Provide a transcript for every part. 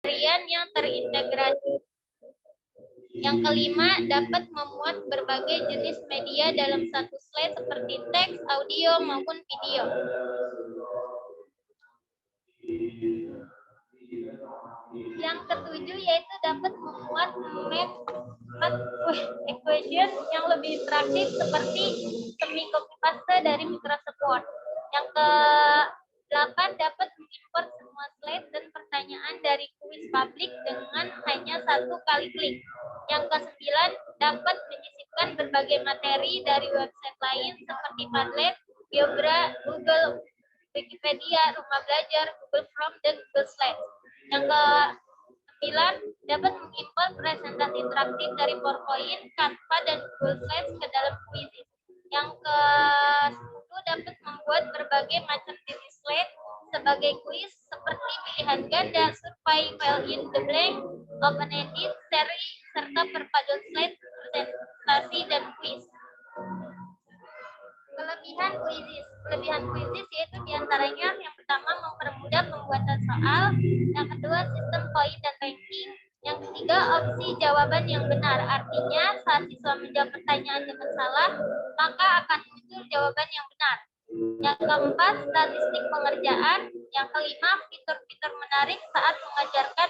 harian yang terintegrasi. Yang kelima, dapat memuat berbagai jenis media dalam satu slide seperti teks, audio, maupun video. Yang ketujuh yaitu dapat memuat math equation yang lebih interaktif seperti semi copy paste dari Microsoft Word. Yang ke-8 dapat mengimport semua slide dan pertanyaan dari kuis publik dengan hanya satu kali klik. Yang ke-9 dapat menyisipkan berbagai materi dari website lain seperti Padlet, Geobra, Google, Wikipedia, Rumah Belajar, Google Form, dan Google Slides. Yang ke-9 dapat mengimport presentasi interaktif dari PowerPoint, Canva, dan Google Slides ke dalam Quizzes. Yang ke-10 dapat membuat berbagai macam jenis slide sebagai kuis seperti pilihan ganda, survei, fill in the blank, open ended, seri, serta perpaduan slide, presentasi, dan kuis. Kelebihan kuisis yaitu diantaranya yang pertama mempermudah pembuatan soal, yang kedua sistem poin dan ranking, yang ketiga opsi jawaban yang benar, artinya saat siswa menjawab pertanyaan dengan salah maka akan muncul jawaban yang benar. Yang keempat statistik pengerjaan, yang kelima fitur-fitur menarik saat mengajarkan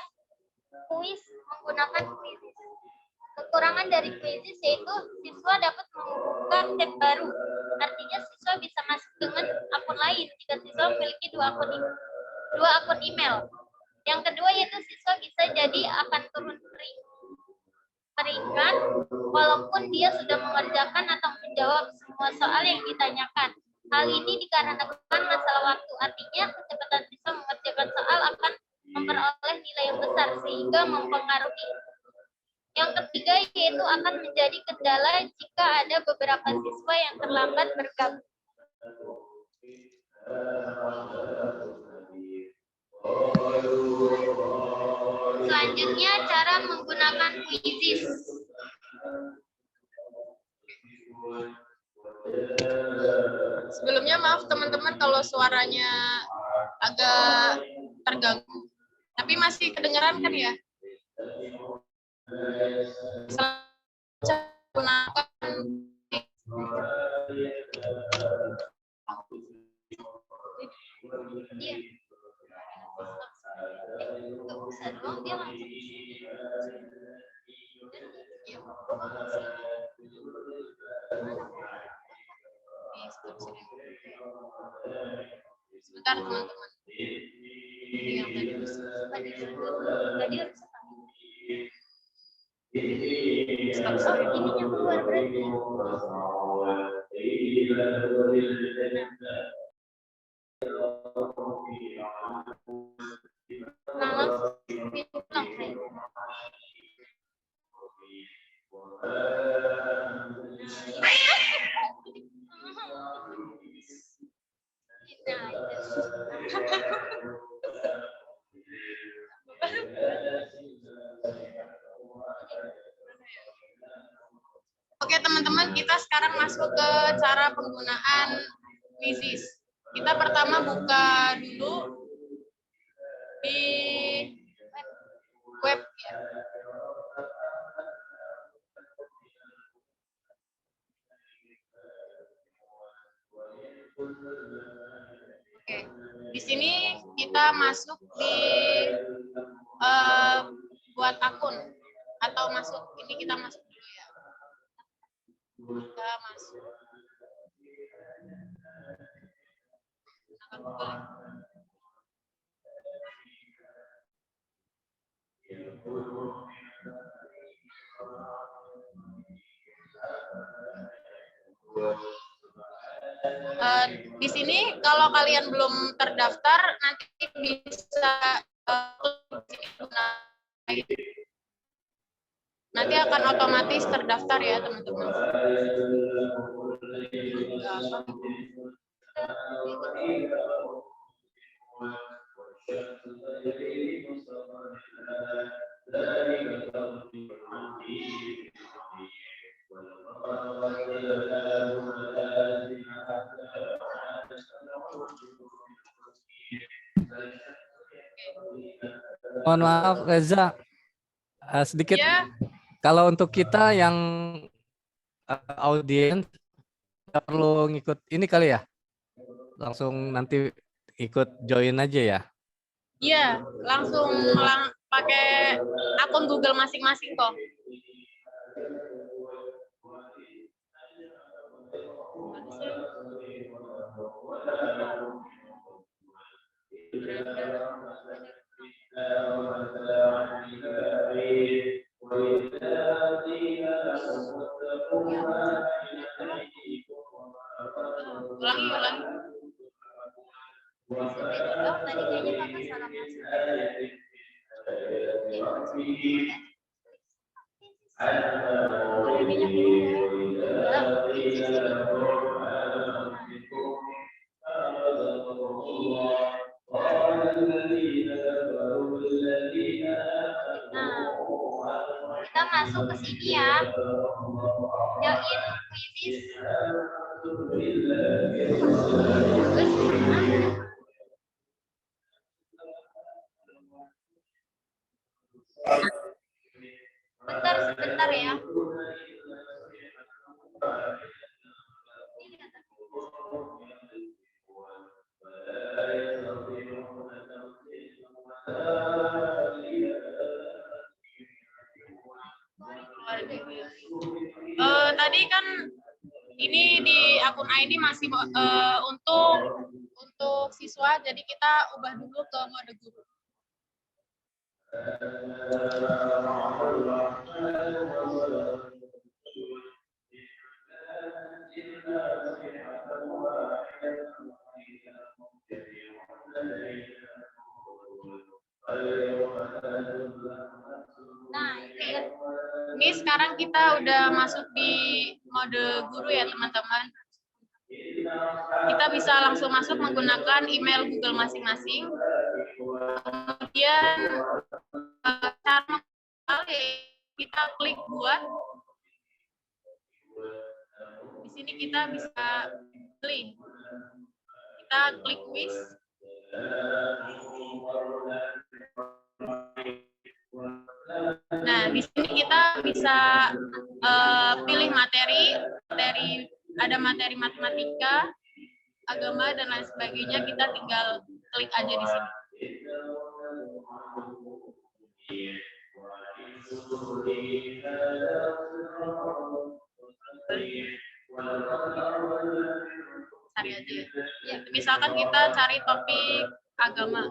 kuis menggunakan kuisis. Kekurangan dari kuisis yaitu siswa dapat membuka tab baru. Artinya siswa bisa masuk dengan akun lain jika siswa memiliki dua akun email. Yang kedua yaitu siswa bisa jadi akan turun peringkat walaupun dia sudah mengerjakan atau menjawab semua soal yang ditanyakan. Hal ini dikarenakan masalah waktu. Artinya kecepatan siswa mengerjakan soal akan memperoleh nilai yang besar sehingga mempengaruhi. Yang ketiga yaitu akan menjadi kendala jika ada beberapa siswa yang terlambat bergabung. Selanjutnya cara menggunakan Quizzes. Sebelumnya maaf teman-teman kalau suaranya agak terganggu. Tapi masih kedengaran kan ya? Sebentar teman-teman. Ininya keluar berarti. Oke teman-teman, kita sekarang masuk ke cara penggunaan Quizzes. Kita pertama buka dulu di web ya. Oke, di sini kita masuk di buat akun atau masuk ini kita masuk dulu ya. Kita masuk. Di sini kalau kalian belum terdaftar nanti bisa nanti akan otomatis terdaftar ya teman-teman. Mohon maaf Reza, sedikit Ya, kalau untuk kita yang audiens nggak perlu ngikut ini kali ya, langsung nanti ikut join aja ya. iya, langsung pakai akun Google masing-masing kok. Ulangi. Oh, tadi kayaknya kakak salah masuk. Kayaknya belum ya. Nah, kita masuk ke sini ya. Join quizzes. Sebentar ya. Tadi kan ini di akun ID masih untuk siswa, jadi kita ubah dulu ke mode guru. Nah, ini sekarang kita udah masuk di mode guru ya teman-teman. Kita bisa langsung masuk menggunakan email Google masing-masing. Kemudian cara kita klik buat. Di sini kita bisa pilih. Kita klik quiz. Nah, di sini kita bisa pilih materi, ada materi matematika, agama, dan lain sebagainya. Kita tinggal klik aja di sini. Cari aja ya. Misalkan kita cari topik agama.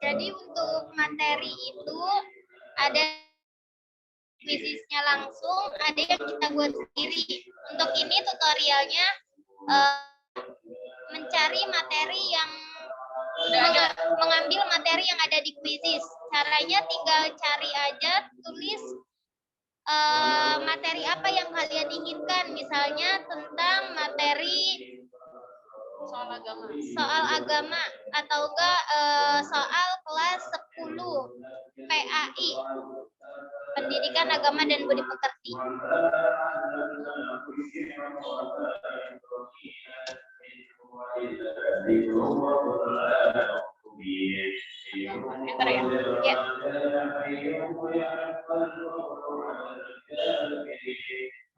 Jadi untuk materi itu ada quizisnya langsung, ada yang kita buat sendiri. Untuk ini tutorialnya mencari materi yang mengambil materi yang ada di quizis. Caranya tinggal cari aja, tulis materi apa yang kalian inginkan. Misalnya tentang materi soal agama atau enggak soal kelas 10 PAI, Pendidikan Agama dan Budi Pekerti. Enter ya. Ya.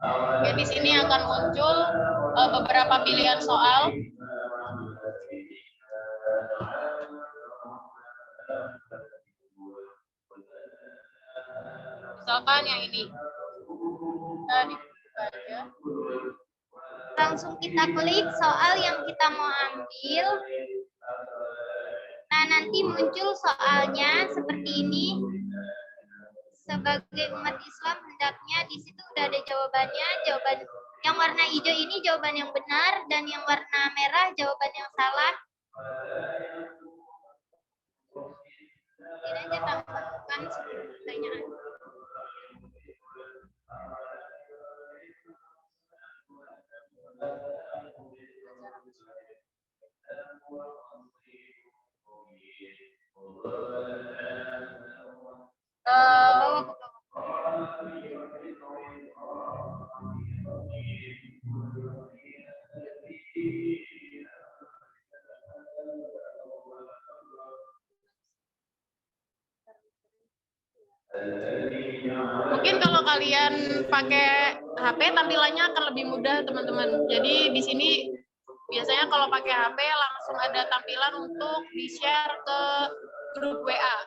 Oke, di sini akan muncul beberapa pilihan soal. Misalkan yang ini. Kita dibuka aja. Langsung kita klik soal yang kita mau ambil. Nah, nanti muncul soalnya seperti ini. Sebagai umat Islam hendaknya, di situ udah ada jawabannya. Jawaban yang warna hijau ini jawaban yang benar, dan yang warna merah jawaban yang salah. Ini aja tambahkan pertanyaan. Mungkin kalau kalian pakai HP tampilannya akan lebih mudah teman-teman. Jadi di sini biasanya kalau pakai HP langsung ada tampilan untuk di-share ke grup WA.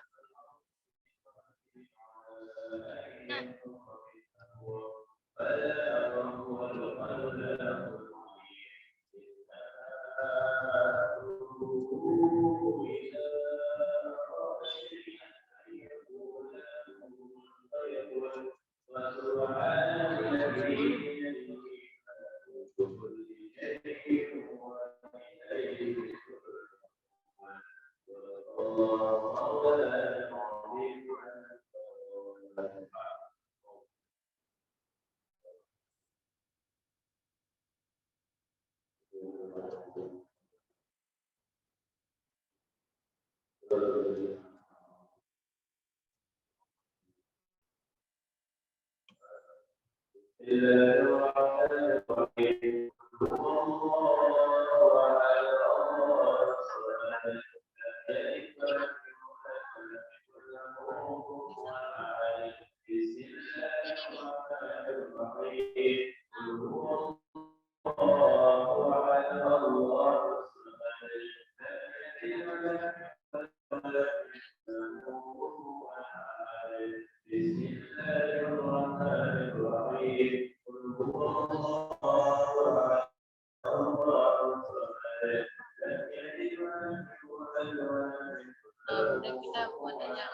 Udah kita buat aja.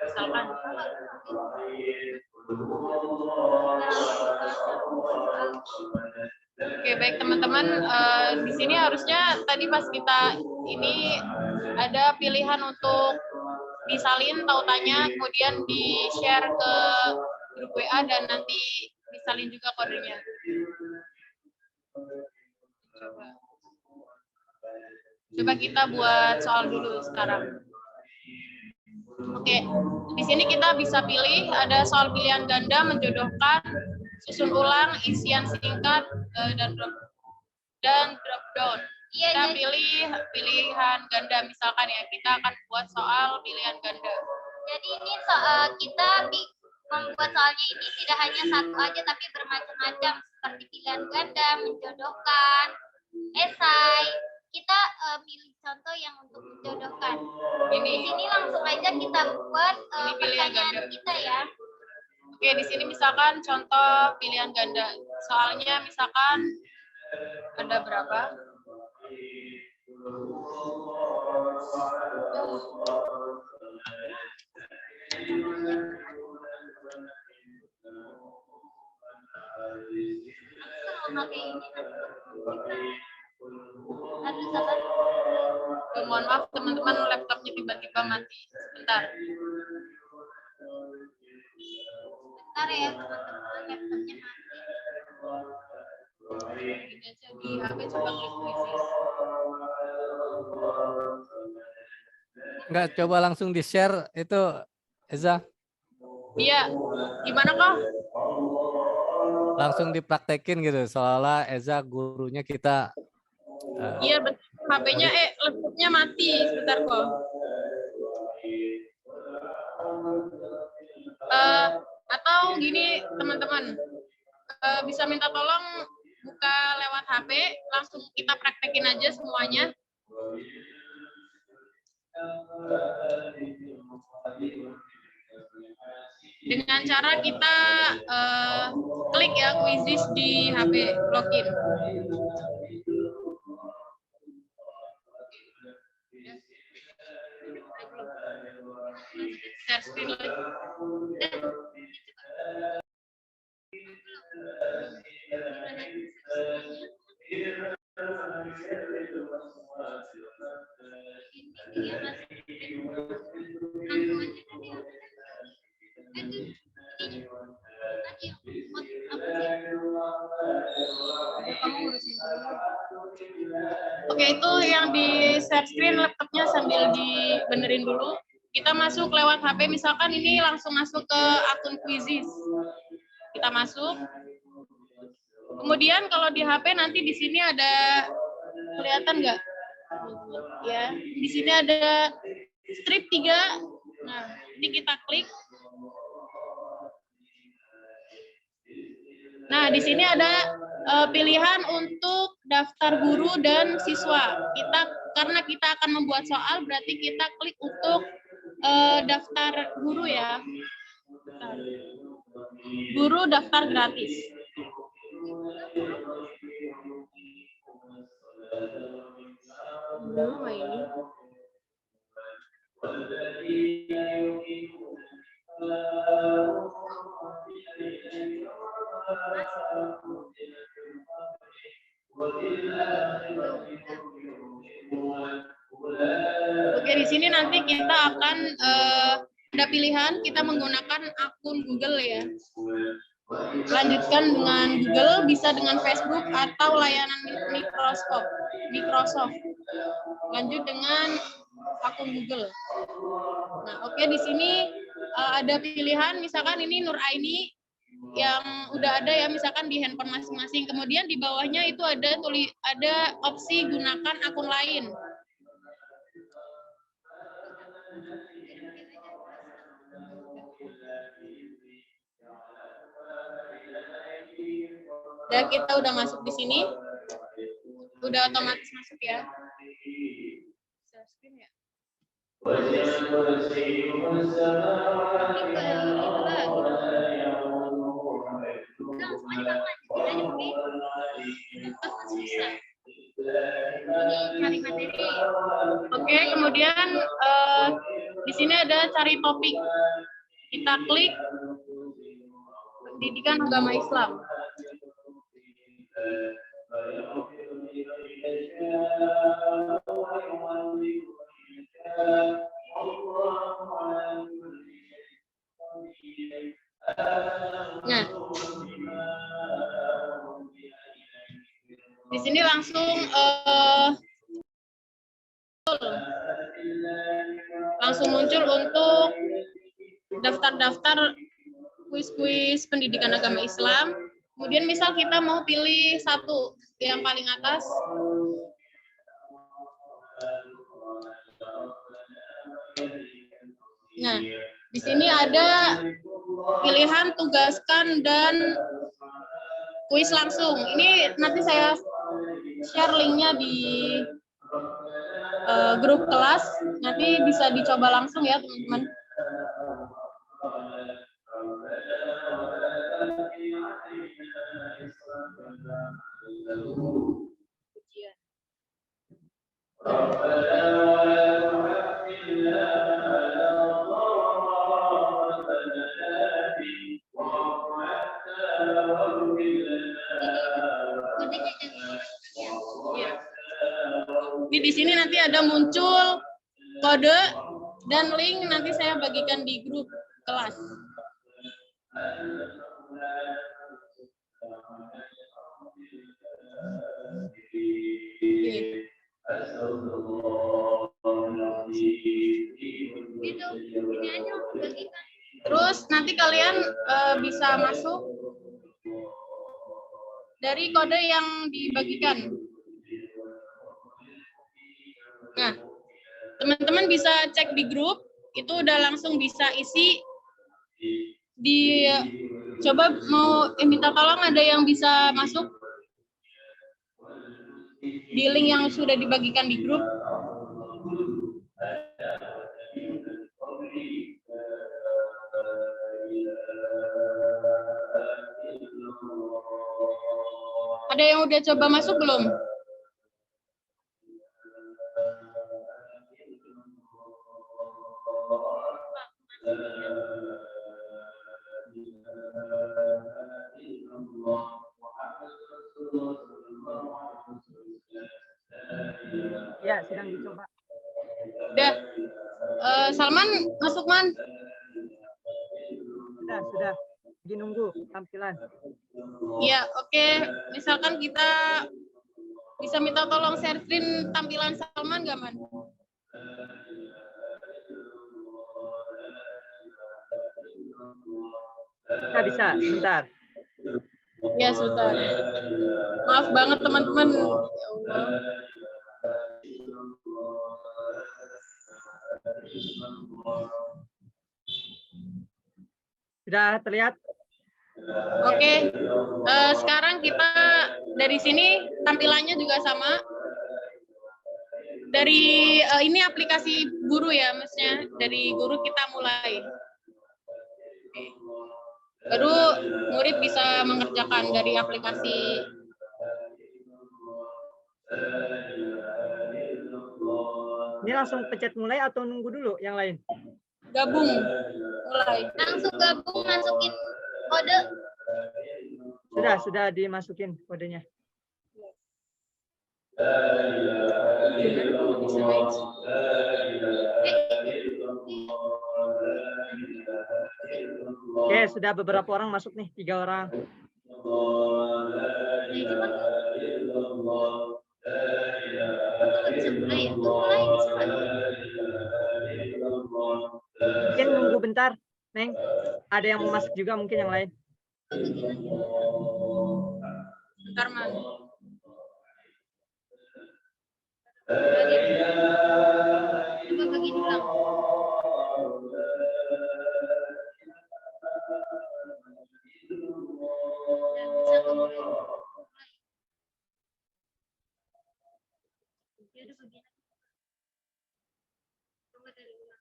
Misalkan. Oke, baik teman-teman. Di sini harusnya tadi pas kita ini ada pilihan untuk disalin tautannya, kemudian di-share ke grup WA dan nanti disalin juga kodenya. Coba kita buat soal dulu sekarang. Oke, di sini kita bisa pilih ada soal pilihan ganda, menjodohkan, susun ulang, isian singkat, dan drop down. Kita pilih pilihan ganda, misalkan ya, kita akan buat soal pilihan ganda. Jadi ini kita membuat soalnya ini tidak hanya satu aja, tapi bermacam-macam, seperti pilihan ganda, menjodohkan, esai. Kita pilih contoh yang untuk menjodohkan. Di sini langsung aja kita buat pertanyaan kita ya. Oke, di sini misalkan contoh pilihan ganda. Soalnya misalkan ada berapa? Mohon maaf teman-teman, laptopnya tiba-tiba mati. Sebentar. Sebentar ya teman-teman, laptopnya mati. Di HP coba klik krisis. Enggak, coba langsung di-share itu, Eza. Iya, gimana kok? Langsung dipraktekin gitu, seolah Eza gurunya kita. Iya betul, HP-nya laptopnya mati, sebentar kok. Atau gini teman-teman, bisa minta tolong buka lewat HP, langsung kita praktekin aja semuanya. Dengan cara kita klik ya Quizzes di HP, login. Share screen lagi. Oke, itu yang di share screen laptopnya sambil dibenerin dulu. Kita masuk lewat HP, misalkan ini langsung masuk ke akun Quizzes. Kita masuk. Kemudian kalau di HP nanti di sini ada, kelihatan nggak? Ya, di sini ada strip 3. Nah, Nanti kita klik. Nah, di sini ada pilihan untuk daftar guru dan siswa. Karena kita akan membuat soal, berarti kita klik untuk daftar guru ya. Bentar. Guru daftar gratis. Belum ini. Oke, di sini nanti kita akan ada pilihan kita menggunakan akun Google ya. Lanjutkan dengan Google, bisa dengan Facebook atau layanan Microsoft. Lanjut dengan akun Google. Nah, oke, di sini ada pilihan, misalkan ini Nur Aini yang udah ada ya, misalkan di handphone masing-masing. Kemudian di bawahnya itu ada opsi gunakan akun lain. Dan kita udah masuk di sini, udah otomatis masuk ya. Share screen ya. Oke, kemudian di sini ada cari topik. Kita klik pendidikan agama Islam. Nah, di sini langsung muncul untuk daftar-daftar kuis-kuis pendidikan agama Islam. Kemudian misal kita mau pilih satu yang paling atas. Nah, di sini ada pilihan tugaskan dan kuis langsung. Ini nanti saya share linknya di grup kelas. Nanti bisa dicoba langsung ya, teman-teman. Jadi di sini nanti ada muncul kode dan link, nanti saya bagikan di grup kelas. Terus nanti kalian bisa masuk dari kode yang dibagikan. Nah, teman-teman bisa cek di grup, itu udah langsung bisa isi. Coba mau minta tolong, ada yang bisa masuk di link yang sudah dibagikan di grup. Ada yang udah coba masuk belum? Ya, sedang dicoba. Udah. Salman, masuk, Man? Sudah. Lagi nunggu tampilan. Iya, oke. Misalkan kita bisa minta tolong share screen tampilan Salman nggak, Man? Bisa, sebentar. Ya, sebentar. Maaf banget, teman-teman. Ya Allah. Sudah terlihat? Oke, sekarang kita dari sini tampilannya juga sama. Dari ini aplikasi guru ya, maksudnya dari guru kita mulai. Oke. Baru murid bisa mengerjakan dari aplikasi. Ini langsung pencet mulai atau nunggu dulu yang lain? Gabung, mulai. Langsung gabung, masukin kode. Sudah dimasukin kodenya. Oke, sudah beberapa orang masuk nih, 3 orang. Bisa mulai ya? Mulai bisa. Mungkin nunggu bentar, Neng. Ada yang mau masuk juga mungkin yang lain. Bentar, Man. Coba begini ulang. Bisa kembali. Ya udah begini. Coba dari ulang.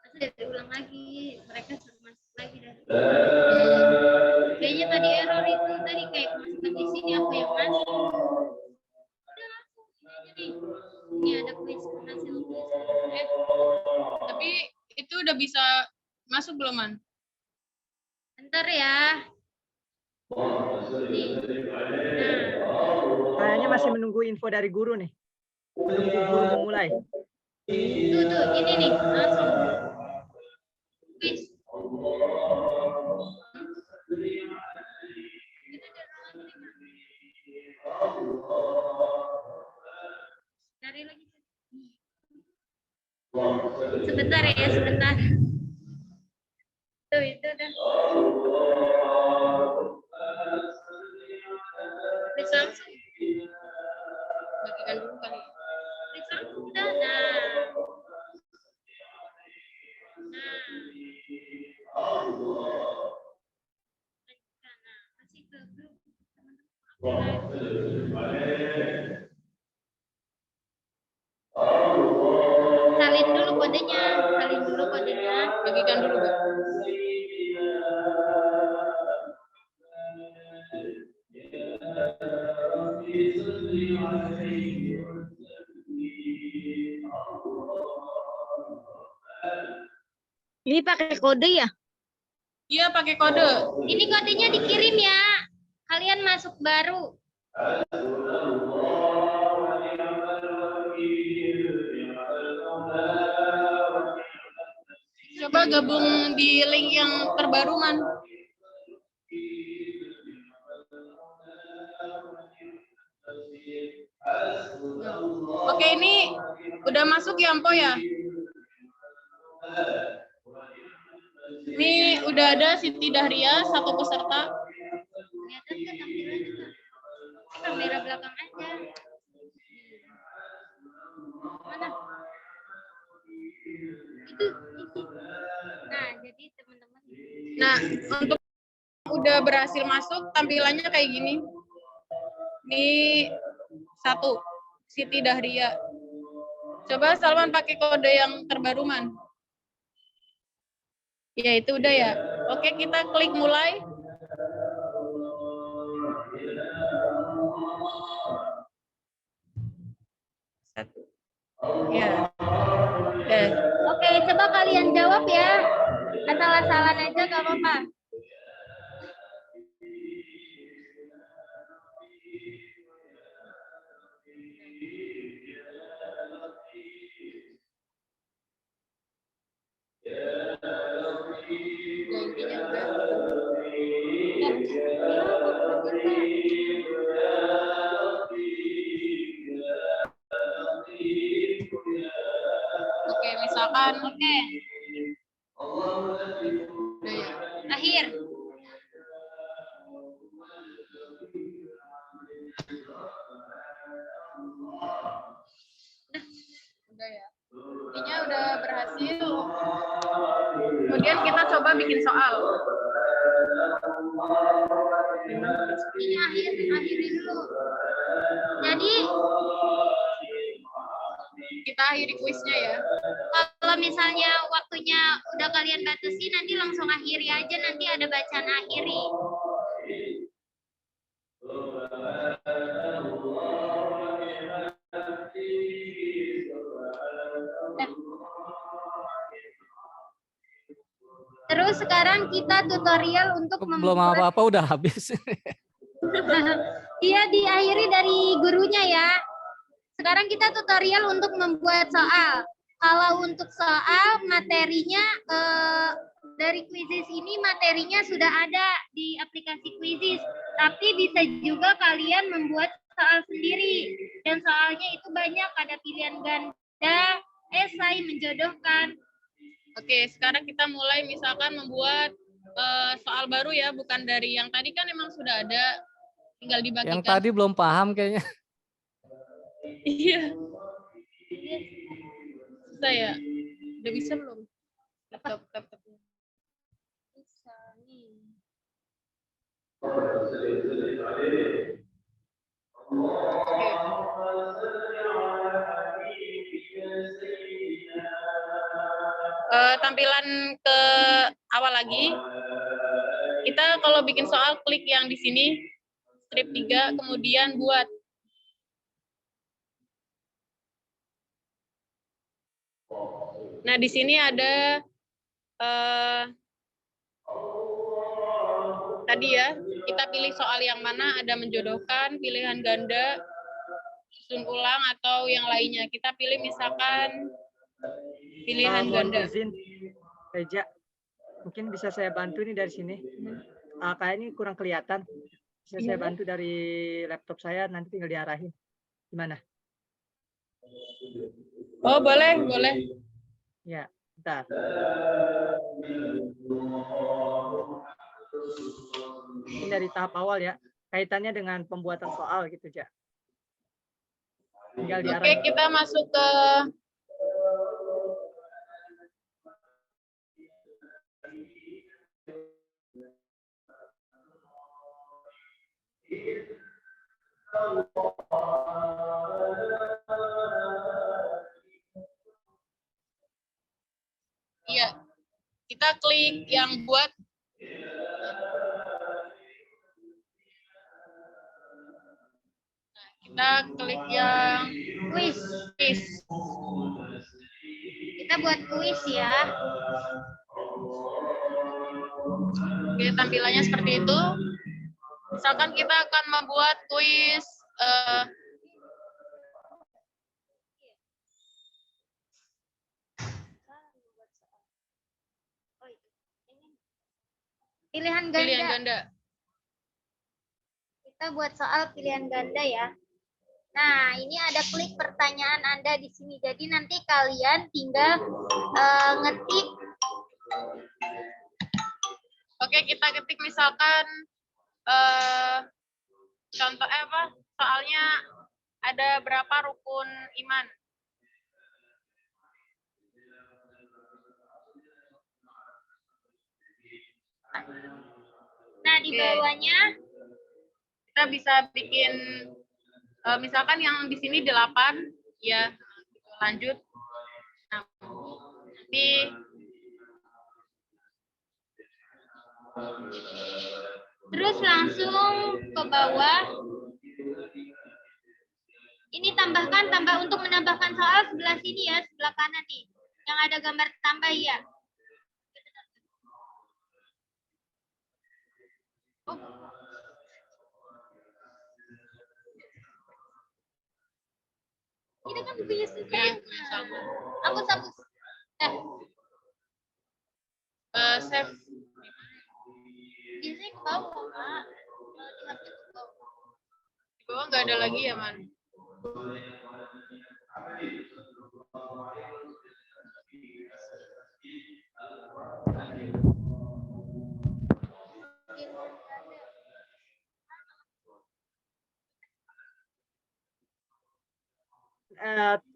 Masa dari ulang lagi, mereka suruh masuk lagi dari kayaknya tadi error itu tadi kayak masukkan di sini aku yang masuk. Udah langsung ini aja nih. Ini ada kuis hasil kuis. Tapi itu udah bisa masuk belum, Man? Bentar ya. Nih. Nah, Kayaknya masih menunggu info dari guru nih. Menunggu guru memulai. tuh ini nih langsung kuis. Cari lagi. Sebentar ya, sebentar. Tuh itu dah. Kuis langsung. Bagikan dulu kali. Kuis langsung udah. Nah. Kasih ke grup salin dulu kodenya, Bagikan dulu, Bu. Ini pakai kode ya? Iya, pakai kode. Ini kodenya dikirim ya. Kalian masuk baru. Coba gabung di link yang terbaru, Man. Oke, ini udah masuk ya, Empo ya? Ini udah ada Siti Dahria, 1 peserta. Kelihatan kan tampilannya kan? Kamera belakang aja. Mana? Itu. Nah, jadi teman-teman. Nah, untuk udah berhasil masuk, tampilannya kayak gini. Ini 1, Siti Dahria. Coba Salman pakai kode yang terbaru, Man. Ya, itu udah ya. Oke, kita klik mulai. Satu. Ya. Oke, coba kalian jawab ya. Asal-asalan aja gak apa-apa. misalkan. Oke. Udah ya. Akhir. Udah ya. Intinya udah berhasil. Kemudian kita coba bikin soal. Ini akhirin dulu. Jadi Kita akhiri kuisnya ya. kalau misalnya waktunya udah kalian batasi, nanti langsung akhiri aja, nanti ada bacaan akhiri. Terus sekarang kita tutorial untuk Belum membuat. apa-apa udah habis. Iya, diakhiri dari gurunya ya. Sekarang kita tutorial untuk membuat soal. Kalau untuk soal materinya dari Quizizz ini materinya sudah ada di aplikasi Quizizz, tapi bisa juga kalian membuat soal sendiri. Dan soalnya itu banyak, ada pilihan ganda, esai, menjodohkan. Oke, sekarang kita mulai misalkan membuat soal baru ya, bukan dari yang tadi kan emang sudah ada, tinggal dibagikan. Yang tadi belum paham kayaknya. Iya. Susah ya? Udah bisa belum? Laptopnya. Bisa nih. Tampilan ke awal lagi. Kita kalau bikin soal klik yang di sini strip 3 kemudian buat. Nah, di sini ada tadi ya, kita pilih soal yang mana, ada menjodohkan, pilihan ganda, susun ulang atau yang lainnya. Kita pilih misalkan pilihan Mohon ganda. izin, Reja, mungkin bisa saya bantu nih dari sini. Kayaknya kurang kelihatan. Bisa saya bantu dari laptop saya, nanti tinggal diarahin. Gimana? Oh, boleh, boleh. Ya, bentar. Ini dari tahap awal ya, kaitannya dengan pembuatan soal gitu, Ja. Tinggal Oke, diarahin. kita masuk ke iya. Kita klik yang buat. Nah, kita klik yang Quiz. quiz. Kita buat kuis ya. Oke, tampilannya seperti itu. Misalkan kita akan membuat kuis Pilihan ganda. pilihan ganda. Kita buat soal pilihan ganda ya. Nah, ini ada klik pertanyaan Anda di sini. Jadi nanti kalian tinggal ngetik. Oke, kita ketik misalkan contoh apa? Soalnya ada berapa rukun iman? Nah, di bawahnya Kita bisa bikin misalkan yang di sini 8 ya. Lanjut. Nah, nanti terus langsung ke bawah. Ini tambahkan, untuk menambahkan soal sebelah sini ya, sebelah kanan nih. Yang ada gambar tambah ya. Ini kan bukunya sudah. Hapus. save. Biasanya ke bawah, Kak. Kalau di HP ke bawah. Di bawah nggak ada lagi ya, Man?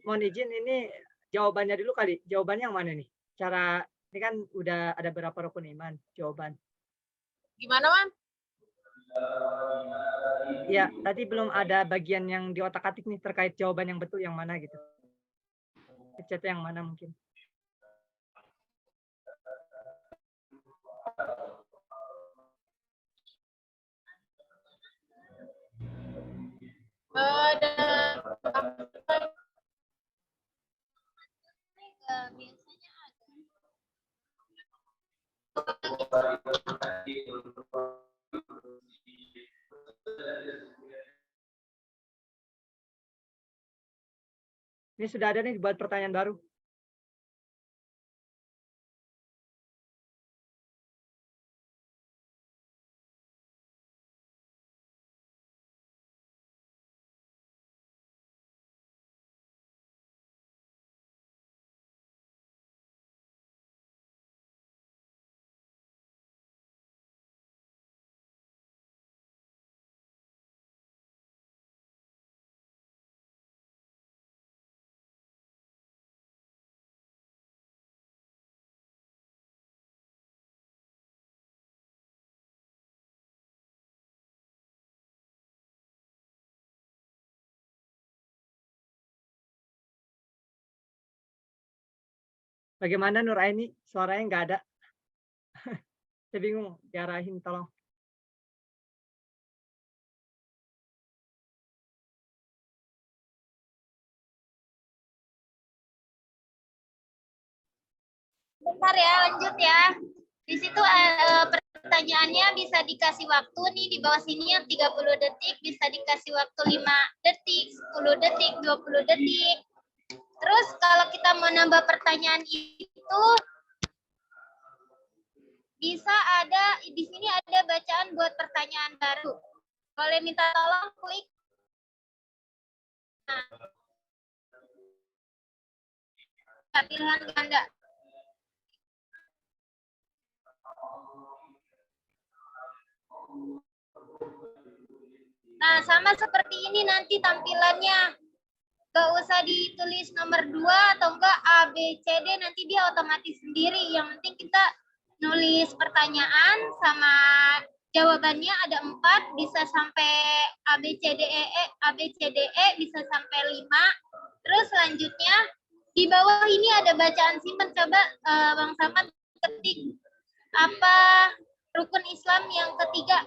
mohon izin ini jawabannya dulu kali. Jawabannya yang mana nih? Cara ini kan udah ada berapa rukun iman jawaban. Gimana, Man? Ya, tadi belum ada bagian yang di otak-atik nih terkait jawaban yang betul yang mana gitu. Chat yang mana mungkin. Ada biasanya ada. Ini sudah ada nih buat pertanyaan baru. Bagaimana Nur Aini? Suaranya nggak ada. Saya bingung diarahin, tolong. Bentar ya, lanjut ya. Di situ pertanyaannya bisa dikasih waktu nih di bawah sini yang 30 detik, bisa dikasih waktu 5 detik, 10 detik, 20 detik. Terus kalau kita mau nambah pertanyaan itu bisa ada di sini ada bacaan buat pertanyaan baru. Boleh minta tolong klik. Nah, pilihan ganda. Nah, sama seperti ini nanti tampilannya. Gak usah ditulis nomor 2 atau enggak A, B, C, D. Nanti dia otomatis sendiri. Yang penting kita nulis pertanyaan sama jawabannya ada 4. Bisa sampai A, B, C, D, E, A, B, C, D, E. Bisa sampai 5. Terus selanjutnya di bawah ini ada bacaan simpan. Coba Bang Samad ketik apa rukun Islam yang ketiga.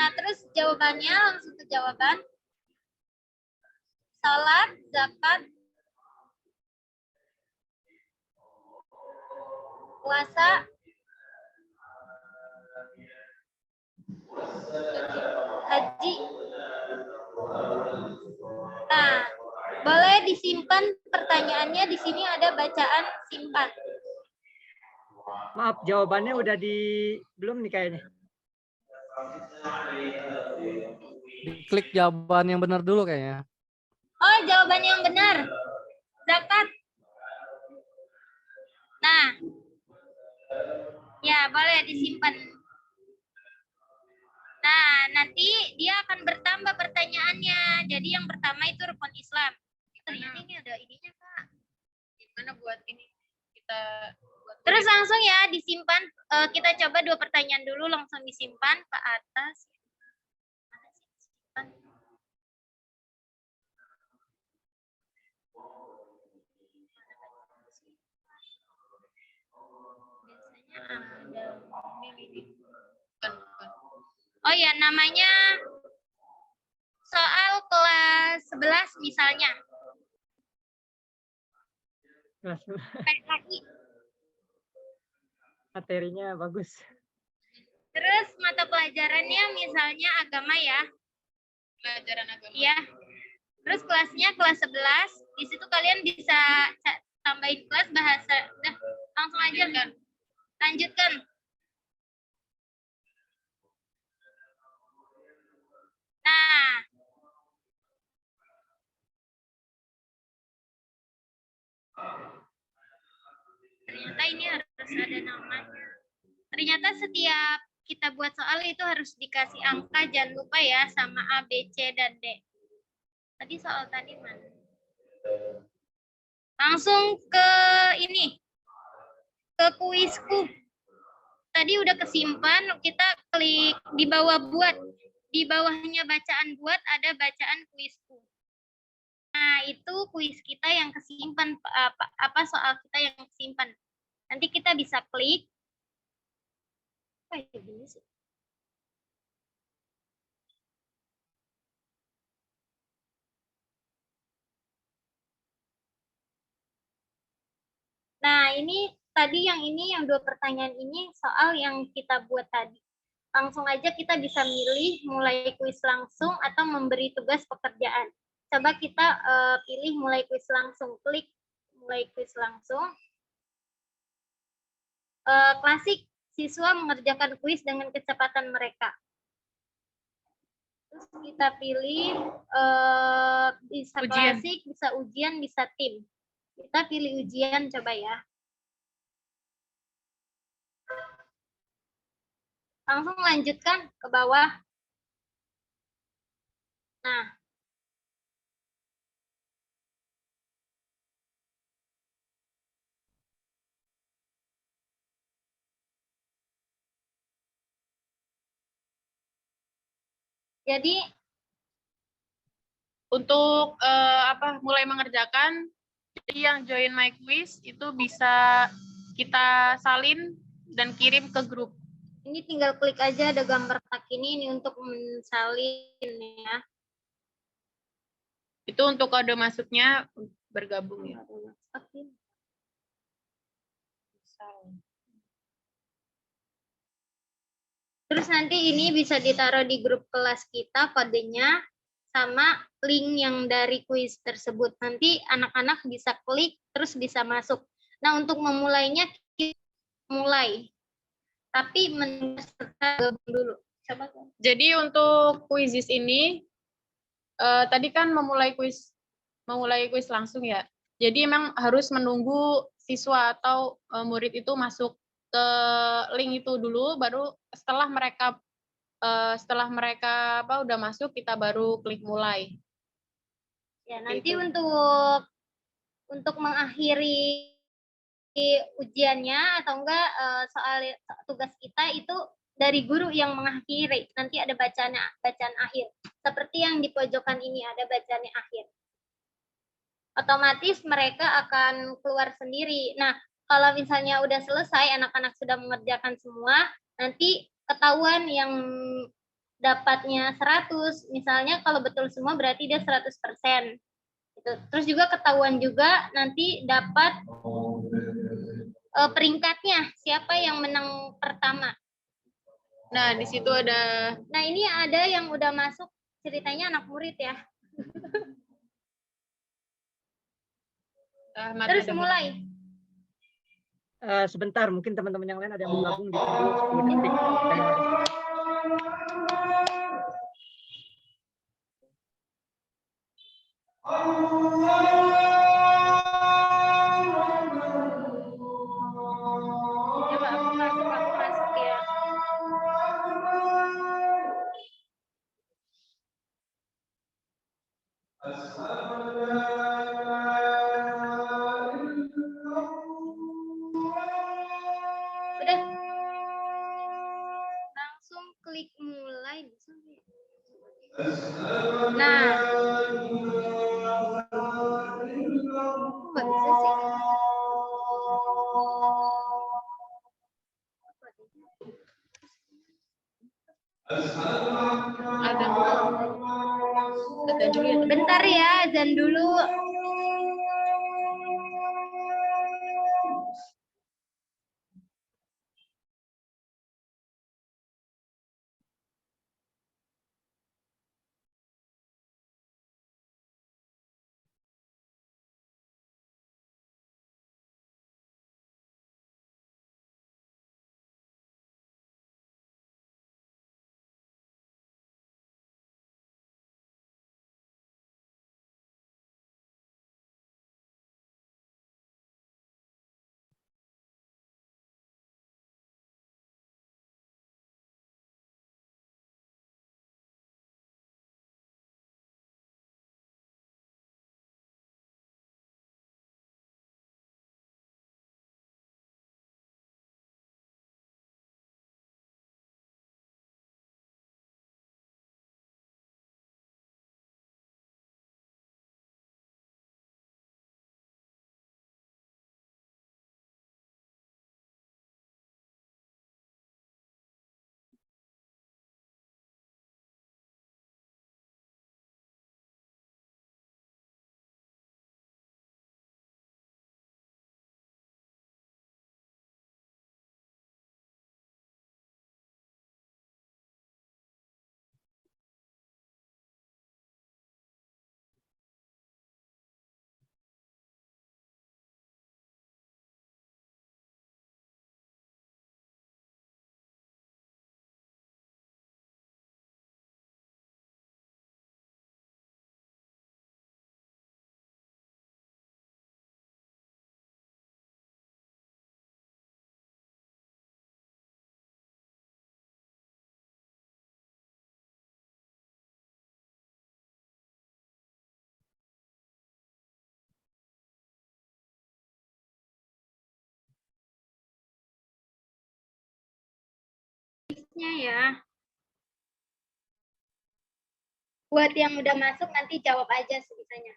Nah, terus jawabannya langsung ke jawaban. Salat, zakat, puasa, haji. Nah, boleh disimpan pertanyaannya di sini ada bacaan simpan. Maaf, jawabannya udah belum nih kayaknya. Klik jawaban yang benar dulu kayaknya. Oh, jawaban yang benar. Zakat. Nah, ya boleh disimpan. Nah, nanti dia akan bertambah pertanyaannya. Jadi yang pertama itu rukun Islam. Ternyata ini ada ininya, Kak. gimana buat ini? Kita buat Terus langsung ya disimpan. Kita coba 2 pertanyaan dulu langsung disimpan ke atas. Mana sih disimpan? Biasanya ada ini. bukan. Oh ya, namanya soal kelas 11 misalnya. PKI. Materinya bagus. Terus mata pelajarannya misalnya agama ya. Pelajaran agama. Iya. Terus kelasnya kelas 11. Di situ kalian bisa tambahin kelas bahasa. Udah, langsung aja kan. Lanjutkan. Nah. Ternyata ini harus ada namanya. Ternyata setiap kita buat soal itu harus dikasih angka, jangan lupa ya, sama A, B, C, dan D. Tadi soal tadi mana? Langsung ke ini, ke kuisku. Tadi udah kesimpan, kita klik di bawah buat. Di bawahnya bacaan buat ada bacaan kuisku. Nah, itu kuis kita yang kesimpan, apa soal kita yang kesimpan. Nanti kita bisa klik. Kayak gini sih. Nah, ini tadi yang 2 pertanyaan ini soal yang kita buat tadi. Langsung aja kita bisa milih mulai kuis langsung atau memberi tugas pekerjaan. Coba kita pilih mulai kuis langsung. Klik mulai kuis langsung. Klasik, siswa mengerjakan kuis dengan kecepatan mereka. Terus kita pilih bisa Ujian. klasik, bisa ujian, bisa tim. Kita pilih ujian coba ya. Langsung lanjutkan ke bawah. Nah, jadi Untuk mulai mengerjakan, jadi yang join my quiz itu bisa kita salin dan kirim ke grup. ini tinggal klik aja ada gambar tak ini untuk mensalin ya. Itu untuk kode masuknya bergabung ya. Oke. Terus nanti ini bisa ditaruh di grup kelas kita kodenya sama link yang dari kuis tersebut. Nanti anak-anak bisa klik terus bisa masuk. Nah, untuk memulainya kita mulai. Tapi gabung dulu. Coba. Jadi untuk kuisis ini tadi kan memulai kuis langsung ya. Jadi memang harus menunggu siswa atau murid itu masuk ke link itu dulu, baru setelah mereka udah masuk, kita baru klik mulai. Ya, nanti Gitu. untuk mengakhiri ujiannya atau enggak soal tugas kita itu dari guru yang mengakhiri. Nanti ada bacaan akhir. Seperti yang di pojokan ini ada bacaan akhir. Otomatis mereka akan keluar sendiri. Nah, kalau misalnya udah selesai, anak-anak sudah mengerjakan semua, nanti ketahuan yang dapatnya 100, misalnya kalau betul semua berarti dia 100%. Gitu. Terus juga ketahuan juga nanti dapat peringkatnya, siapa yang menang pertama. Nah, di situ ada. Nah, ini ada yang udah masuk, ceritanya anak murid ya. Terus mulai. Sebentar, mungkin teman-teman yang lain ada yang mau gabung, ditunggu 10 detik. Coba aku masuk ya. Udah. Langsung klik mulai. Nah. Nggak bisa sih. Bentar ya, azan dulu. kuisnya ya. Buat yang udah masuk nanti jawab aja sebisanya.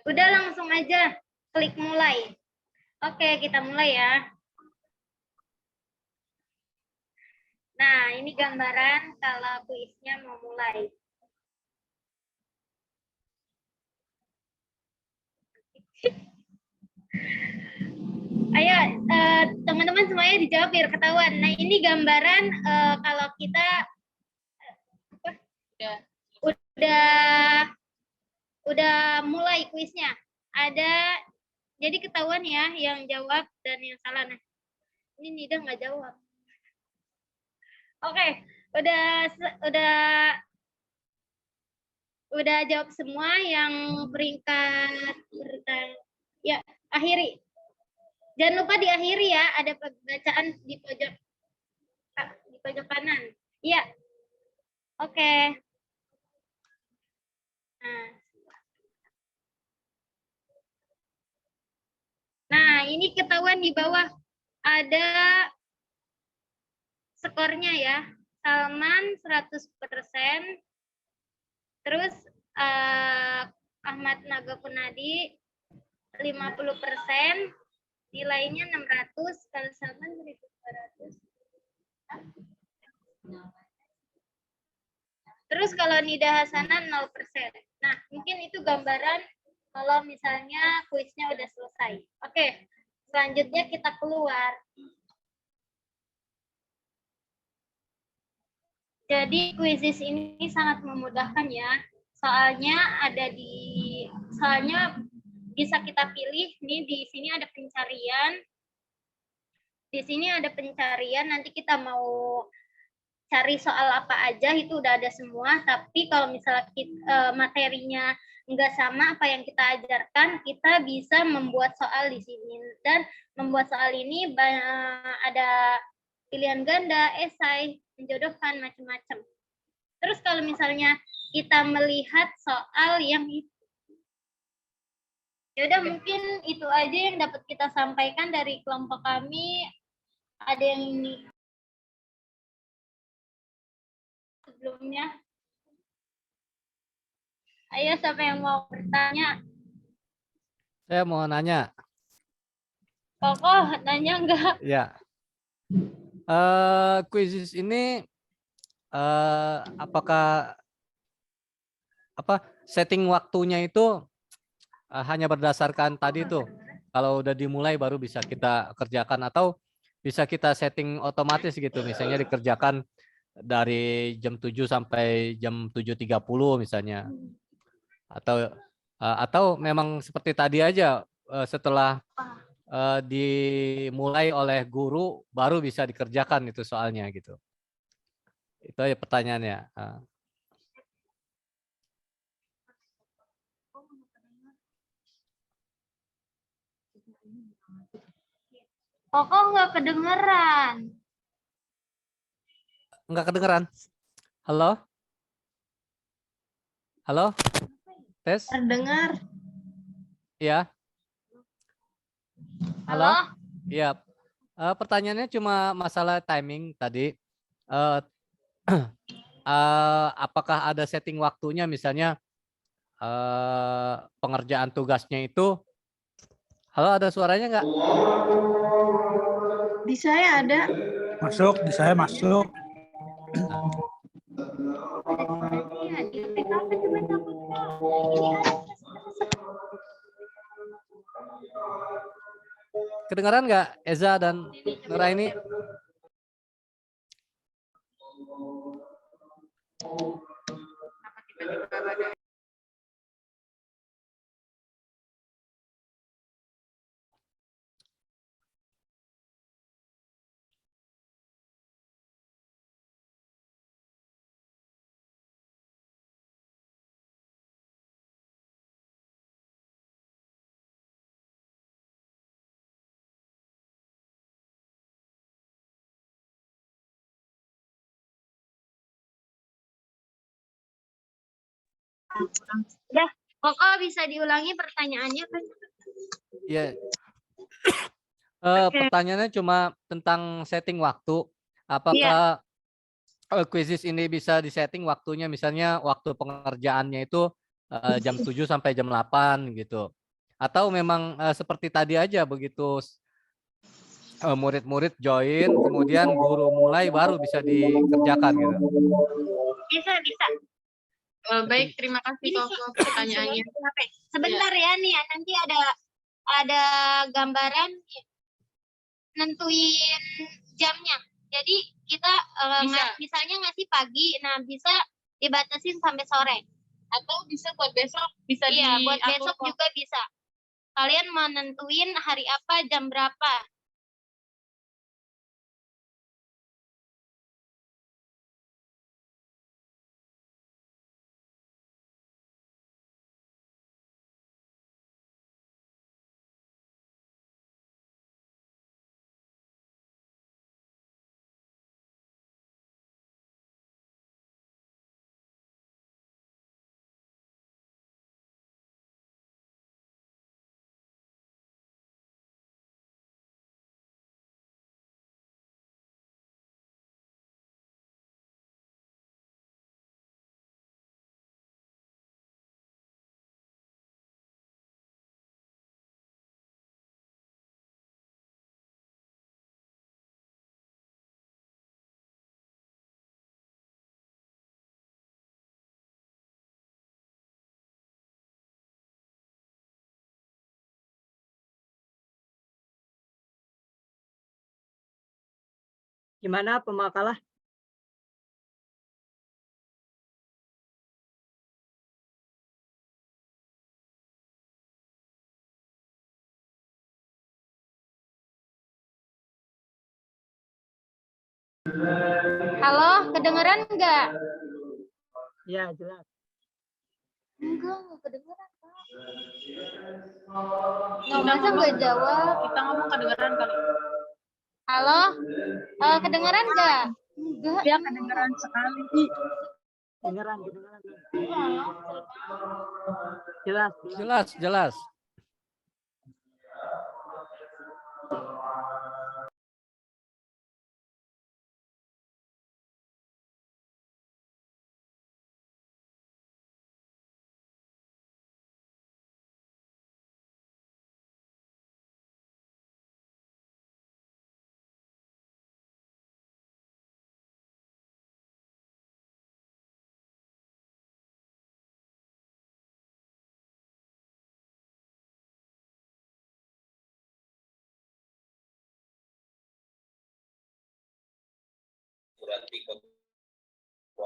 Udah langsung aja klik mulai. Oke, kita mulai ya. Nah, ini gambaran kalau kuisnya mau mulai. Ayo, teman-teman semuanya dijawab biar ketahuan. Nah, ini gambaran kalau kita udah mulai kuisnya. Ada, jadi ketahuan ya yang jawab dan yang salah. Nah, ini Nida nggak jawab. Oke, udah jawab semua yang peringkat ya, akhiri. Jangan lupa diakhiri ya, ada bacaan di pojok kanan. Iya. Oke. Nah, ini ketahuan di bawah ada skornya ya. Salman 100%. Terus Ahmad Nagakunadi 50%. Nilainya 600, kalau Salman 1200. Terus kalau Nida Hasanah 0%. Nah, mungkin itu gambaran kalau misalnya kuisnya udah selesai. Oke, selanjutnya kita keluar. Jadi kuisis ini sangat memudahkan ya. Soalnya bisa kita pilih nih, di sini ada pencarian. Di sini ada pencarian, nanti kita mau cari soal apa aja itu udah ada semua. Tapi kalau misalnya materinya nggak sama apa yang kita ajarkan, kita bisa membuat soal di sini. Dan membuat soal ini ada pilihan ganda, esai, menjodohkan, macam-macam. Terus kalau misalnya kita melihat soal yang itu, ya udah mungkin itu aja yang dapat kita sampaikan dari kelompok kami. Ada yang ini sebelumnya? Ayo, siapa yang mau bertanya? Saya mau nanya. Kokoh, nanya enggak? Ya. Kuisis ini apakah setting waktunya itu hanya berdasarkan tadi tuh, kalau udah dimulai baru bisa kita kerjakan, atau bisa kita setting otomatis gitu, misalnya dikerjakan dari jam 7 sampai jam 7.30 misalnya, atau memang seperti tadi aja, setelah dimulai oleh guru baru bisa dikerjakan itu soalnya gitu. Itu aja pertanyaannya. Kokoh nggak kedengeran. Enggak kedengeran. Halo? Halo? Tes? Terdengar. Ya. Halo? Iya. Pertanyaannya cuma masalah timing tadi. Apakah ada setting waktunya, misalnya pengerjaan tugasnya itu. Halo, ada suaranya nggak? Di saya ada. Masuk, di saya masuk. Kedengaran nggak Eza dan Nuraini? Udah, Koko bisa diulangi pertanyaannya kan? Ya, Oke. pertanyaannya cuma tentang setting waktu. Iya. Apakah quizzes ini bisa disetting waktunya, misalnya waktu pengerjaannya itu jam 7 sampai jam 8 gitu. Atau memang seperti tadi aja, begitu murid-murid join, kemudian guru mulai baru bisa dikerjakan gitu. Bisa, bisa. Baik, terima kasih Koko pertanyaannya. Sebentar ya nih ya, nanti ada gambaran nentuin jamnya. Jadi kita Bisa. misalnya ngasih pagi, nah bisa dibatasin sampai sore. Atau bisa buat besok, bisa Iya, buat diatur besok kok. juga bisa. Kalian mau nentuin hari apa, jam berapa? Gimana pemakalah? Halo, kedengeran nggak? Ya, jelas. Enggak kedengeran, Pak. Masa nggak jawab? Kita ngomong kedengeran kali. Halo, kedengeran nggak? Enggak. Ya, kedengeran sekali. Kedengeran. Jelas. Jelas, jelas.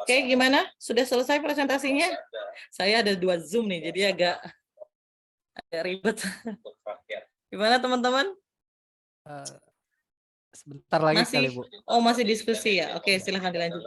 Oke, gimana? Sudah selesai presentasinya? Saya ada 2 Zoom nih, jadi agak ribet. Gimana teman-teman? Sebentar lagi kali, Masih? Bu. Oh, masih diskusi ya? Oke, silahkan dilanjut.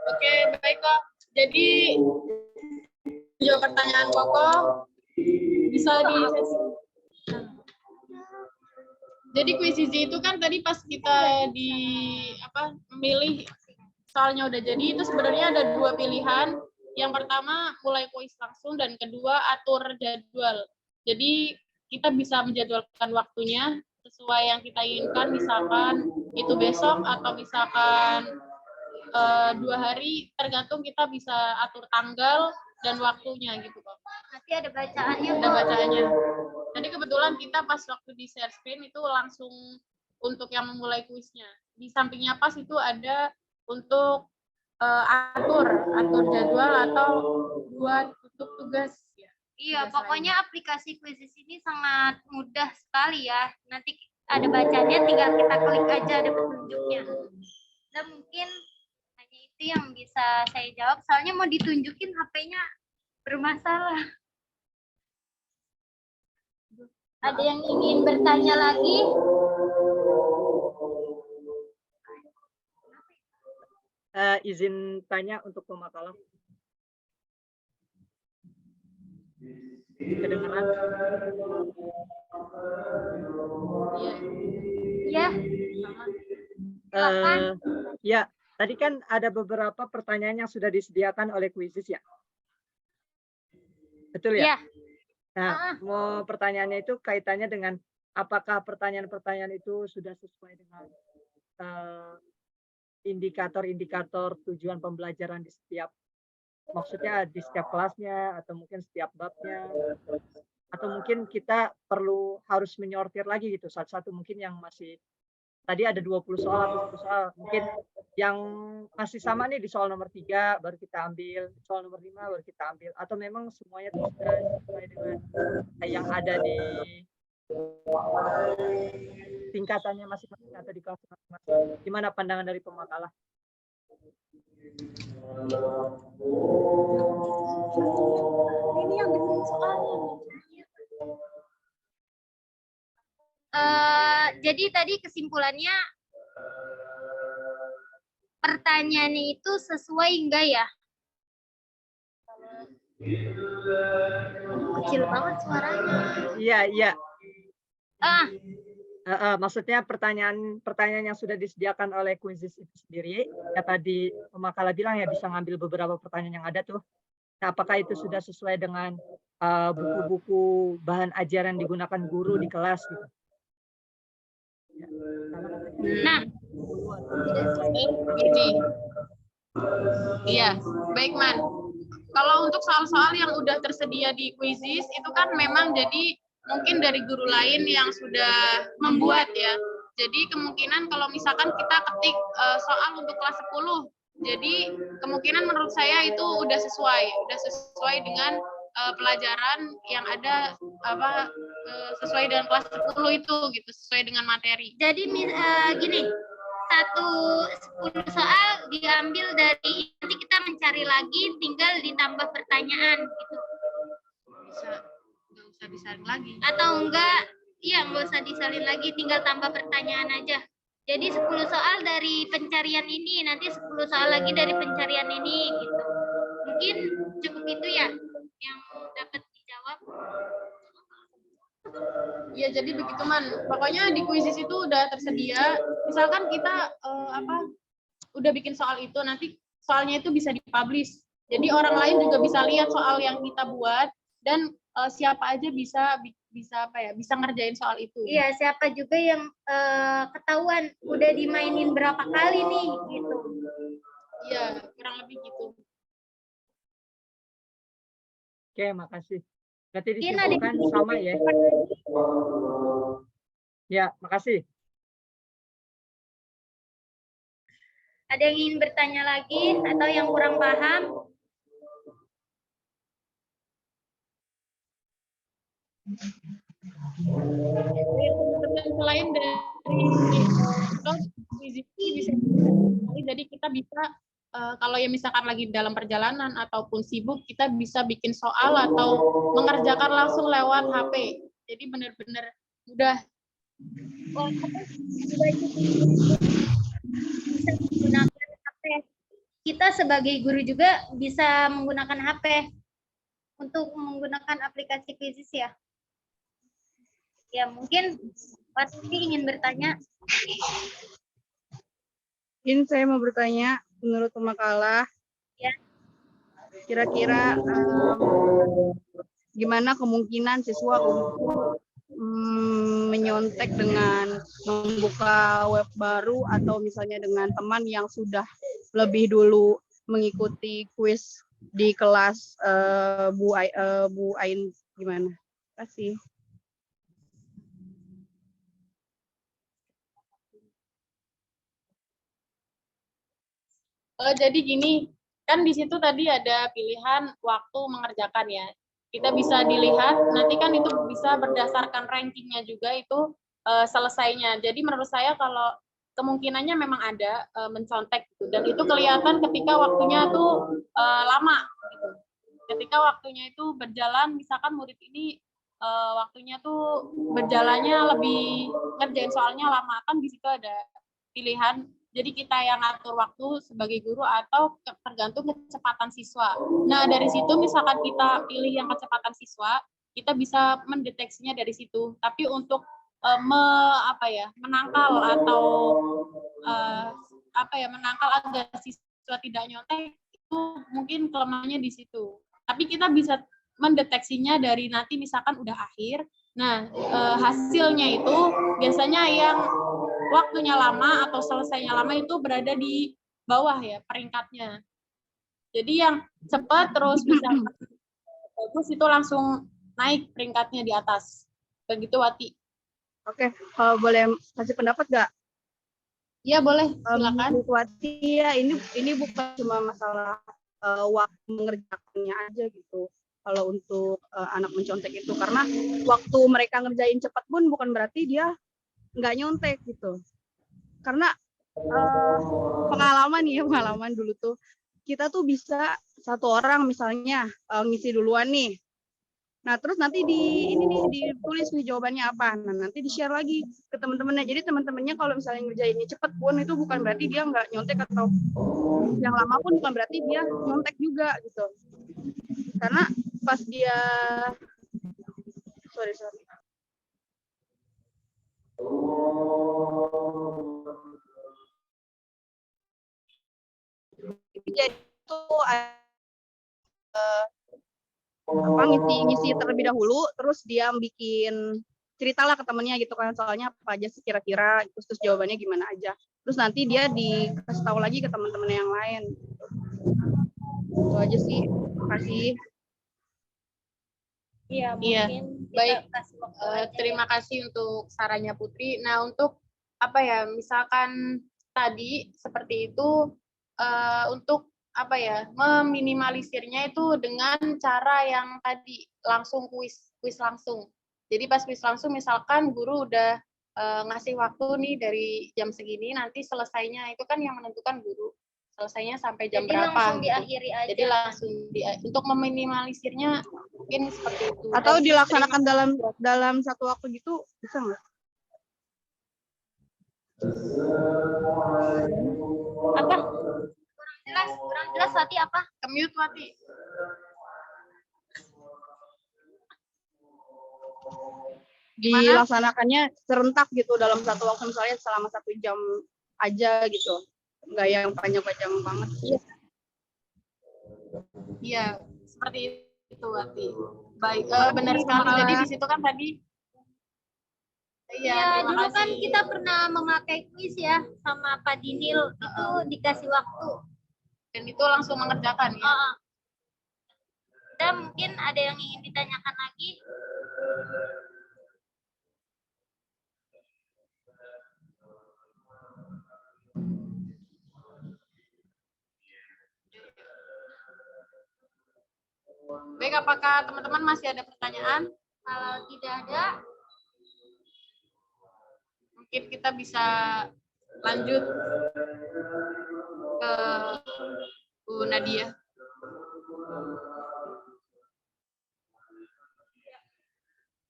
Oke, baik kok. Jadi jawab pertanyaan Koko bisa di sesi. Jadi kuis Zizi itu kan tadi pas kita memilih soalnya udah jadi, itu sebenarnya ada 2 pilihan. Yang pertama mulai kuis langsung, dan kedua atur jadwal. Jadi kita bisa menjadwalkan waktunya sesuai yang kita inginkan, misalkan itu besok atau misalkan 2 hari, tergantung kita bisa atur tanggal dan waktunya gitu kok. Nanti ada bacaannya. Ada bacaannya. Jadi kebetulan kita pas waktu di share screen itu langsung untuk yang memulai kuisnya. Di sampingnya pas itu ada untuk atur jadwal atau buat tutup tugas. Iya, Tugas pokoknya aplikasi Quizzes ini sangat mudah sekali ya. Nanti ada bacanya, tinggal kita klik aja ada petunjuknya. Dan mungkin hanya itu yang bisa saya jawab. Soalnya mau ditunjukin HP-nya bermasalah. Ada yang ingin bertanya lagi? Izin tanya untuk pemakalah. Kedengaran? Ya. Silakan. Ya, tadi kan ada beberapa pertanyaan yang sudah disediakan oleh Quizzes ya. Betul ya? Ya. Nah, mau pertanyaannya itu kaitannya dengan apakah pertanyaan-pertanyaan itu sudah sesuai dengan indikator-indikator tujuan pembelajaran di setiap, maksudnya di setiap kelasnya atau mungkin setiap babnya, atau mungkin kita harus menyortir lagi gitu satu-satu, mungkin yang masih tadi ada 20 soal atau 10 soal, mungkin yang masih sama nih di soal nomor 3 baru kita ambil, soal nomor 5 baru kita ambil, atau memang semuanya itu sudah sesuai dengan yang ada di tingkatannya masing-masing atau di kelas masing-masing. Gimana pandangan dari pemakalah? Ini yang bikin soalnya. Jadi tadi kesimpulannya pertanyaannya itu sesuai enggak ya? Kecil banget suaranya. Iya. Ah, Maksudnya pertanyaan yang sudah disediakan oleh Quizzes itu sendiri, ya tadi pemakalah bilang ya bisa ngambil beberapa pertanyaan yang ada tuh. Nah, apakah itu sudah sesuai dengan buku-buku bahan ajaran digunakan guru di kelas gitu? nah, Ini. Iya, baik Man. Kalau untuk soal-soal yang udah tersedia di Quizzes itu kan memang jadi mungkin dari guru lain yang sudah membuat ya. Jadi kemungkinan kalau misalkan kita ketik soal untuk kelas 10, jadi kemungkinan menurut saya itu udah sesuai dengan pelajaran yang ada sesuai dengan kelas 10 itu gitu, sesuai dengan materi. jadi gini, 10 soal diambil dari, nanti kita mencari lagi, tinggal ditambah pertanyaan gitu. Nggak usah disalin lagi. Atau enggak, iya nggak usah disalin lagi, tinggal tambah pertanyaan aja. Jadi 10 soal dari pencarian ini, nanti 10 soal lagi dari pencarian ini gitu. Mungkin cukup itu ya yang dapat dijawab. Ya jadi begitu Man. Pokoknya di Quizzes itu udah tersedia. Misalkan kita udah bikin soal itu, nanti soalnya itu bisa dipublish. Jadi orang lain juga bisa lihat soal yang kita buat dan siapa aja bisa ngerjain soal itu. Iya, siapa juga yang ketahuan udah dimainin berapa kali nih gitu. Iya, kurang lebih gitu. Oke, makasih. Berarti Mungkin ada disimpulkan sama ya. Ya, makasih. Ada yang ingin bertanya lagi atau yang kurang paham? Selain dari bisa, jadi kita bisa kalau ya misalkan lagi dalam perjalanan ataupun sibuk, kita bisa bikin soal atau mengerjakan langsung lewat HP. Jadi benar-benar mudah. Bisa menggunakan HP. Kita sebagai guru juga bisa menggunakan HP untuk menggunakan aplikasi Quizzes ya. Ya mungkin pasti ingin bertanya. Mungkin saya mau bertanya, menurut pemakalah, Ya. kira-kira gimana kemungkinan siswa untuk menyontek dengan membuka web baru atau misalnya dengan teman yang sudah lebih dulu mengikuti kuis di kelas Bu Ain, gimana? Terima kasih. Jadi gini, kan di situ tadi ada pilihan waktu mengerjakan ya. Kita bisa dilihat, nanti kan itu bisa berdasarkan rankingnya juga itu selesainya. Jadi menurut saya kalau kemungkinannya memang ada mencontek gitu. Dan itu kelihatan ketika waktunya tuh lama gitu. Ketika waktunya itu berjalan, misalkan murid ini waktunya tuh berjalannya lebih ngerjain soalnya lama, kan di situ ada pilihan. Jadi kita yang ngatur waktu sebagai guru atau tergantung kecepatan siswa. Nah, dari situ misalkan kita pilih yang kecepatan siswa, kita bisa mendeteksinya dari situ. Tapi untuk menangkal atau menangkal agar siswa tidak nyontek itu mungkin kelemahannya di situ. Tapi kita bisa mendeteksinya dari nanti misalkan udah akhir. Nah, hasilnya itu biasanya yang waktunya lama atau selesainya lama itu berada di bawah ya peringkatnya. Jadi yang cepat terus bisa bagus itu langsung naik peringkatnya di atas. Begitu Wati. Oke, kalau boleh kasih pendapat nggak? Iya boleh, silakan. Menurut Wati ya ini bukan cuma masalah waktu mengerjakannya aja gitu. Kalau untuk anak mencontek itu, karena waktu mereka ngerjain cepat pun bukan berarti dia nggak nyontek gitu. Karena pengalaman dulu tuh kita tuh bisa satu orang misalnya ngisi duluan nih. Nah, terus nanti ditulis nih jawabannya apa. Nah, nanti di-share lagi ke teman-temannya. Jadi teman-temannya kalau misalnya ngerjainnya cepet pun itu bukan berarti dia nggak nyontek, atau yang lama pun bukan berarti dia nyontek juga gitu. Karena pas dia sorry. Jadi itu ngisi terlebih dahulu, terus dia bikin ceritalah ke temennya gitu kan, soalnya apa aja sih kira-kira, terus jawabannya gimana aja, terus nanti dia dikasih tahu lagi ke teman-teman yang lain. Itu aja sih. Makasih. Iya, Iya, mungkin baik. kita kasih waktu aja Terima kasih untuk sarannya Putri. Nah, untuk misalkan tadi seperti itu untuk meminimalisirnya itu dengan cara yang tadi langsung kuis langsung. Jadi pas kuis langsung misalkan guru udah ngasih waktu nih dari jam segini, nanti selesainya itu kan yang menentukan guru. Selesainya sampai jam Jadi berapa. langsung diakhiri aja. Jadi langsung untuk meminimalisirnya mungkin seperti itu. Atau dilaksanakan dalam satu waktu gitu, bisa nggak? Apa? Kurang jelas Wati apa? Kemute Wati. Dilaksanakannya serentak gitu dalam satu waktu, misalnya selama 1 jam aja gitu, nggak yang panjang-panjang banget. Iya, seperti itu Wati. Baik, benar sekali. Jadi di situ kan tadi. Iya, dulu kan kita pernah memakai kuis ya sama Pak Dinil, itu dikasih waktu. Dan itu langsung mengerjakan ya. Dan mungkin ada yang ingin ditanyakan lagi. Baik, apakah teman-teman masih ada pertanyaan? Kalau tidak ada, mungkin kita bisa lanjut ke Bu Nadia.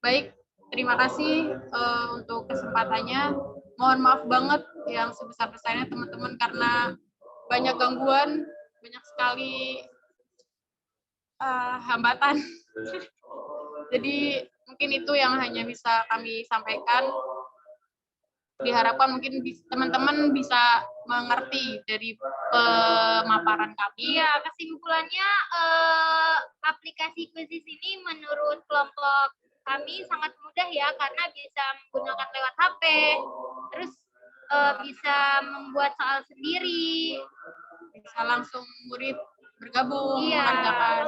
Baik, terima kasih untuk kesempatannya. Mohon maaf banget yang sebesar-besarnya teman-teman karena banyak gangguan, banyak sekali hambatan. Jadi mungkin itu yang hanya bisa kami sampaikan. Diharapkan mungkin teman-teman bisa mengerti dari pemaparan kami. Iya, kesimpulannya aplikasi Quizzes ini menurut kelompok kami sangat mudah ya, karena bisa menggunakan lewat HP, terus bisa membuat soal sendiri, bisa langsung murid bergabung, iya, mengerjakan.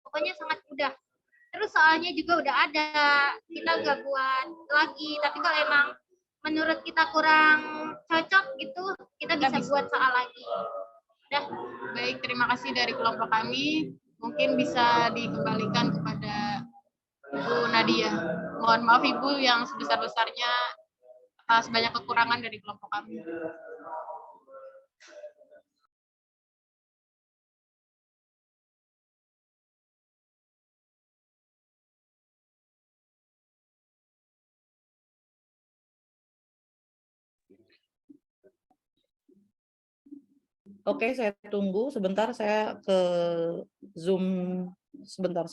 Pokoknya sangat mudah. Terus soalnya juga udah ada, kita nggak buat lagi. Tapi kalau emang menurut kita kurang cocok gitu, kita bisa buat soal lagi. Dah, baik, terima kasih dari kelompok kami. Mungkin bisa dikembalikan kepada Ibu Nadia. Mohon maaf Ibu yang sebesar-besarnya atas banyak kekurangan dari kelompok kami. Oke, saya tunggu sebentar, saya ke Zoom sebentar.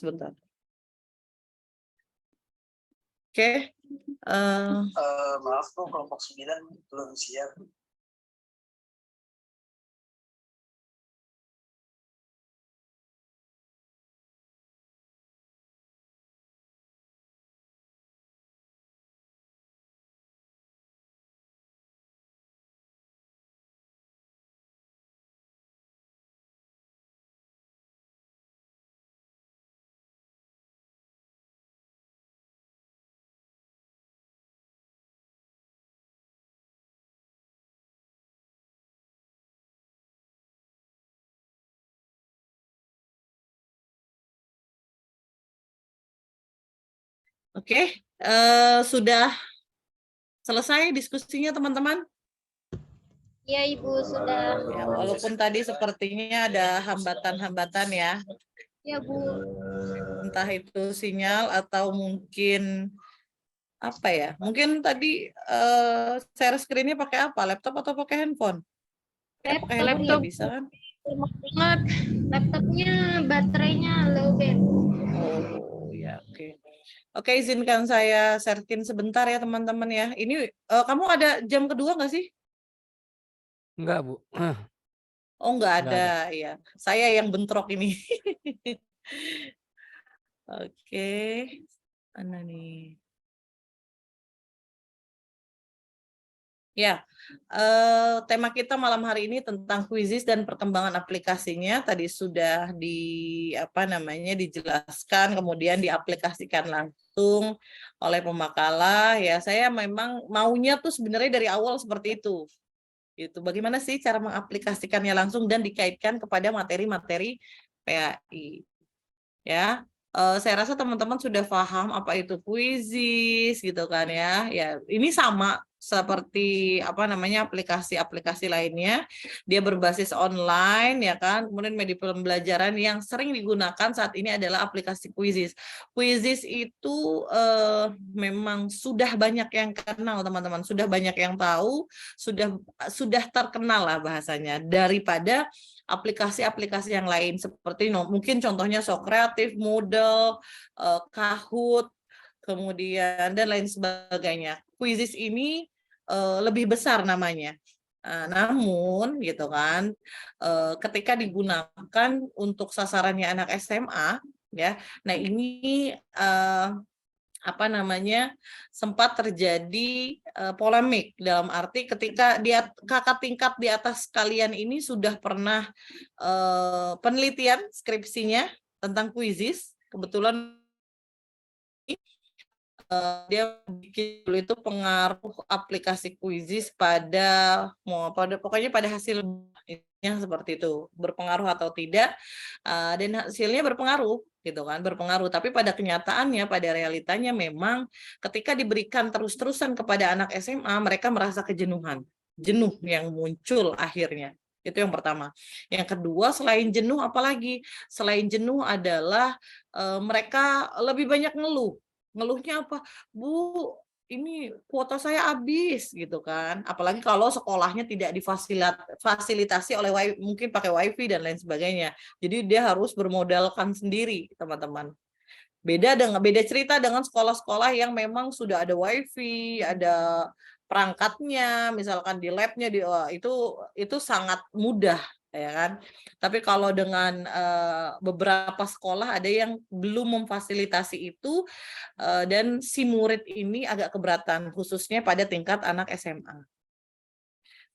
Oke. Maaf Bu, kelompok 9 belum siap. Oke, sudah selesai diskusinya teman-teman? Iya Ibu, sudah. Ya, walaupun tadi sepertinya ada hambatan-hambatan ya, Ya Bu. entah itu sinyal atau mungkin apa ya? Mungkin tadi share screen-nya pakai apa? Laptop atau pakai handphone? Pakai handphone Laptop. nggak bisa kan? Lemah banget. Laptopnya baterainya low bed. Oh ya, oke. Oke, izinkan saya share-in sebentar ya teman-teman ya. Ini kamu ada jam kedua nggak sih? Enggak, Bu. Oh, nggak Nggak ada, ada. ya. Saya yang bentrok ini. Oke, mana nih? Ya, tema kita malam hari ini tentang Quizizz dan perkembangan aplikasinya. Tadi sudah dijelaskan, kemudian diaplikasikan langsung oleh pemakalah. Ya, saya memang maunya tuh sebenarnya dari awal seperti itu. Itu bagaimana sih cara mengaplikasikannya langsung dan dikaitkan kepada materi-materi PAI. Ya, saya rasa teman-teman sudah paham apa itu Quizizz gitu kan ya. Ya, ini sama seperti aplikasi-aplikasi lainnya. Dia berbasis online ya kan. Kemudian media pembelajaran yang sering digunakan saat ini adalah aplikasi Quizizz. Quizizz itu memang sudah banyak yang kenal teman-teman, sudah banyak yang tahu, sudah terkenal lah bahasanya daripada aplikasi-aplikasi yang lain seperti mungkin contohnya Socrative, Moodle, Kahoot, kemudian dan lain sebagainya. Quizizz ini lebih besar namanya. Namun gitu kan, ketika digunakan untuk sasarannya anak SMA ya. Nah, ini sempat terjadi polemik dalam arti ketika kakak tingkat di atas kalian ini sudah pernah penelitian skripsinya tentang Quizizz, kebetulan dia bikin dulu itu pengaruh aplikasi Quizizz pokoknya pada hasilnya seperti itu, berpengaruh atau tidak, dan hasilnya berpengaruh gitu kan, tapi pada kenyataannya, pada realitanya memang ketika diberikan terus-terusan kepada anak SMA, mereka merasa jenuh yang muncul akhirnya. Itu yang pertama. Yang kedua, selain jenuh, apalagi selain jenuh adalah mereka lebih banyak ngeluhnya apa, Bu, ini kuota saya habis gitu kan, apalagi kalau sekolahnya tidak difasilitasi oleh mungkin pakai wifi dan lain sebagainya, jadi dia harus bermodalkan sendiri teman-teman. Beda cerita dengan sekolah-sekolah yang memang sudah ada wifi, ada perangkatnya, misalkan di labnya itu sangat mudah ya kan. Tapi kalau dengan beberapa sekolah ada yang belum memfasilitasi itu, dan si murid ini agak keberatan khususnya pada tingkat anak SMA.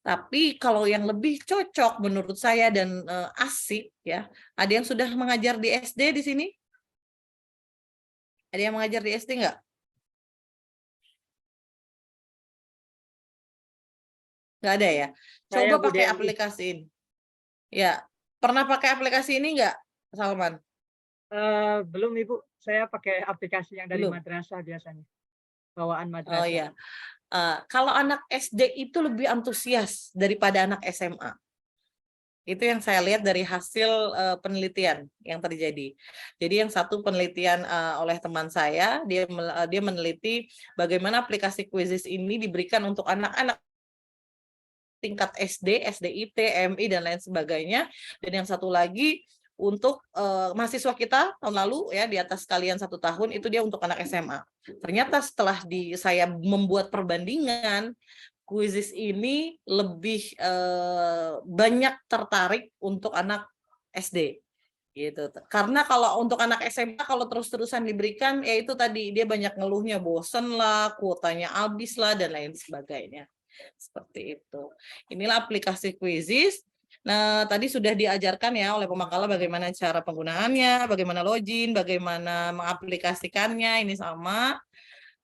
Tapi kalau yang lebih cocok menurut saya dan asik ya, ada yang sudah mengajar di SD di sini? Ada yang mengajar di SD nggak? Nggak ada ya? Saya Coba Bu pakai DMI. aplikasi ini. Ya, pernah pakai aplikasi ini nggak, Salman? Belum Ibu, saya pakai aplikasi yang dari Belum. madrasah biasanya, bawaan Oh madrasah. ya, kalau anak SD itu lebih antusias daripada anak SMA. Itu yang saya lihat dari hasil penelitian yang terjadi. Jadi yang satu penelitian oleh teman saya, dia meneliti bagaimana aplikasi Quizizz ini diberikan untuk anak-anak tingkat SD, SDIT, MI, dan lain sebagainya. Dan yang satu lagi untuk mahasiswa kita tahun lalu ya di atas kalian 1 tahun itu dia untuk anak SMA. Ternyata setelah saya membuat perbandingan, Quizizz ini lebih banyak tertarik untuk anak SD gitu. Karena kalau untuk anak SMA kalau terus-terusan diberikan ya itu tadi dia banyak ngeluhnya, bosen lah, kuotanya habis lah, dan lain sebagainya. Seperti itu. Inilah aplikasi Quizizz. Nah, tadi sudah diajarkan ya oleh pemakalah bagaimana cara penggunaannya, bagaimana login, bagaimana mengaplikasikannya, ini sama.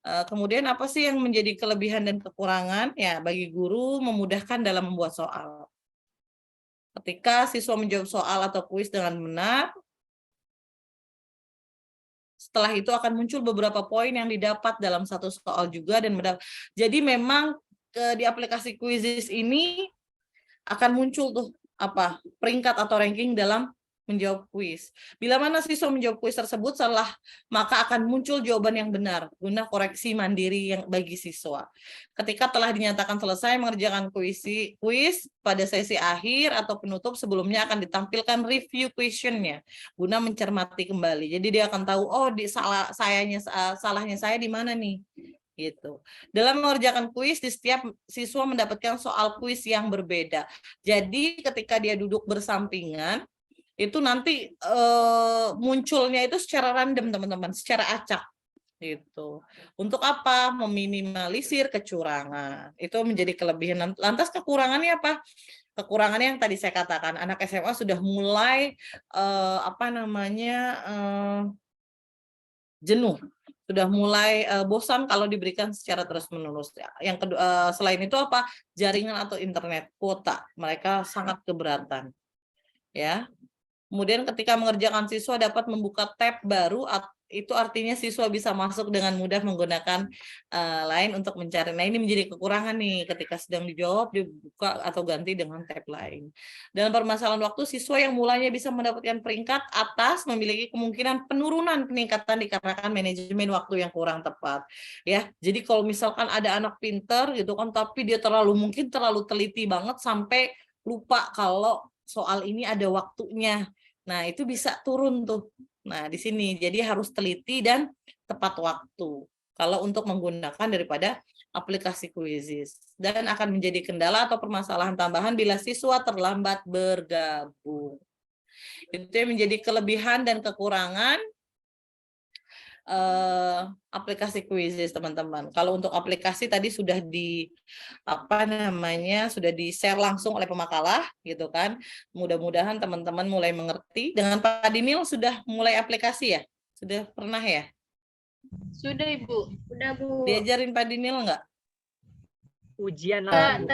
Kemudian apa sih yang menjadi kelebihan dan kekurangan? Ya, bagi guru memudahkan dalam membuat soal. Ketika siswa menjawab soal atau kuis dengan benar, setelah itu akan muncul beberapa poin yang didapat dalam satu soal juga dan jadi memang di aplikasi Quizizz ini akan muncul tuh peringkat atau ranking dalam menjawab kuis. Bila mana siswa menjawab kuis tersebut salah, maka akan muncul jawaban yang benar guna koreksi mandiri yang bagi siswa. Ketika telah dinyatakan selesai mengerjakan kuis pada sesi akhir atau penutup sebelumnya akan ditampilkan review questionnya guna mencermati kembali. Jadi dia akan tahu salahnya saya di mana nih. Gitu. Dalam mengerjakan kuis, di setiap siswa mendapatkan soal kuis yang berbeda. Jadi ketika dia duduk bersampingan, itu nanti munculnya itu secara random teman-teman, secara acak. Gitu. Untuk apa? Meminimalisir kecurangan. Itu menjadi kelebihan. Lantas kekurangannya apa? Kekurangannya yang tadi saya katakan, anak SMA sudah mulai jenuh. Sudah mulai bosan kalau diberikan secara terus-menerus. Yang kedua, selain itu apa? Jaringan atau internet, kuota. Mereka sangat keberatan. Ya. Kemudian ketika mengerjakan siswa dapat membuka tab baru, itu artinya siswa bisa masuk dengan mudah menggunakan lain untuk mencari. Nah, ini menjadi kekurangan nih ketika sedang dijawab dibuka atau ganti dengan tab lain. Dalam permasalahan waktu, siswa yang mulanya bisa mendapatkan peringkat atas memiliki kemungkinan penurunan peningkatan dikarenakan manajemen waktu yang kurang tepat. Ya, jadi kalau misalkan ada anak pinter gitu kan, tapi dia mungkin terlalu teliti banget sampai lupa kalau soal ini ada waktunya. Nah, itu bisa turun tuh. Nah, di sini jadi harus teliti dan tepat waktu kalau untuk menggunakan daripada aplikasi Quizizz. Dan akan menjadi kendala atau permasalahan tambahan bila siswa terlambat bergabung. Itu yang menjadi kelebihan dan kekurangan aplikasi Quizizz, teman-teman. Kalau untuk aplikasi tadi sudah sudah di-share langsung oleh pemakalah gitu kan. Mudah-mudahan teman-teman mulai mengerti. Dengan Pak Dinil sudah mulai aplikasi ya? Sudah pernah ya? Sudah, Ibu. Udah, Bu. Diajarin Pak Dinil enggak? Ujian langsung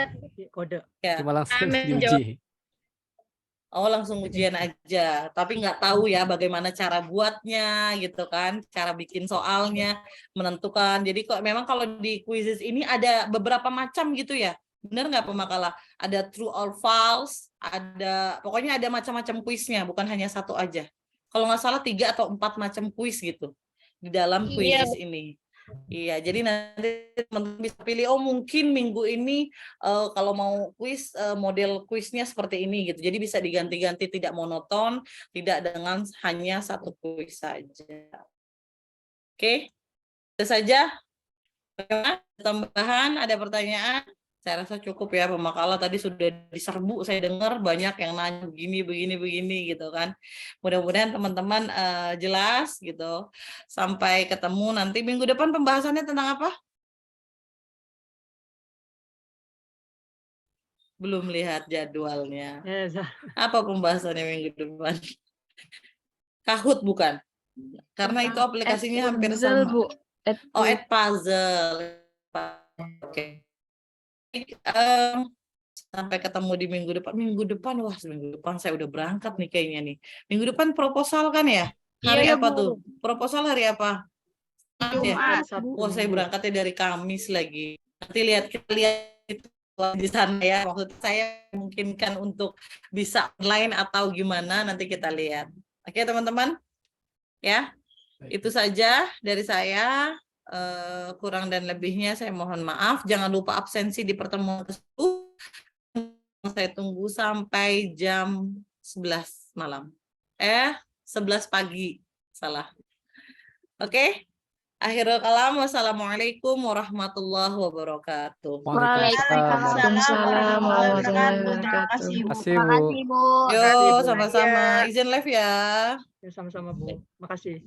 kode. Ya. Cuma langsung Amin, diuji. Oh, langsung ujian aja, tapi nggak tahu ya bagaimana cara buatnya gitu kan, cara bikin soalnya, menentukan. Jadi kok memang kalau di Quizizz ini ada beberapa macam gitu ya, benar nggak pemakalah? Ada true or false, pokoknya ada macam-macam kuisnya, bukan hanya satu aja. Kalau nggak salah 3 atau 4 macam kuis gitu di dalam Quizizz ini. Iya, jadi nanti teman-teman bisa pilih, oh mungkin minggu ini kalau mau kuis, model kuisnya seperti ini gitu. Jadi bisa diganti-ganti, tidak monoton, tidak dengan hanya satu kuis saja. Oke, itu saja. Ada tambahan, ada pertanyaan? Saya rasa cukup ya, pemakalah tadi sudah diserbu, saya dengar banyak yang nanya begini gitu kan. Mudah-mudahan teman-teman jelas gitu. Sampai ketemu nanti minggu depan, pembahasannya tentang apa? Belum lihat jadwalnya. Apa pembahasannya minggu depan? Kahoot bukan? Karena itu aplikasinya hampir sama. Bu. Edpuzzle. Oke. Sampai ketemu di minggu depan. Minggu depan, wah minggu depan saya udah berangkat nih kayaknya nih. Minggu depan proposal kan ya? Hari Iya, apa Bu. tuh? Proposal hari apa? Jumat ya? Jumat. Sabtu Wah, saya Minggu. berangkatnya dari Kamis lagi. Nanti kita lihat itu di sana ya. Maksud saya memungkinkan untuk bisa online atau gimana, nanti kita lihat. Oke, teman-teman? Ya, itu saja dari saya. Kurang dan lebihnya saya mohon maaf. Jangan lupa absensi di pertemuan tersebut. Saya tunggu sampai jam 11 malam. 11 pagi. Salah. Oke. Akhirul kalam. Wassalamualaikum warahmatullahi wabarakatuh. Waalaikumsalam warahmatullahi wabarakatuh. Terima kasih, Terima Bu. kasih, Bu. Yo, Makasih, Bu. sama-sama. Izin live ya. Ya, sama-sama Bu. Makasih.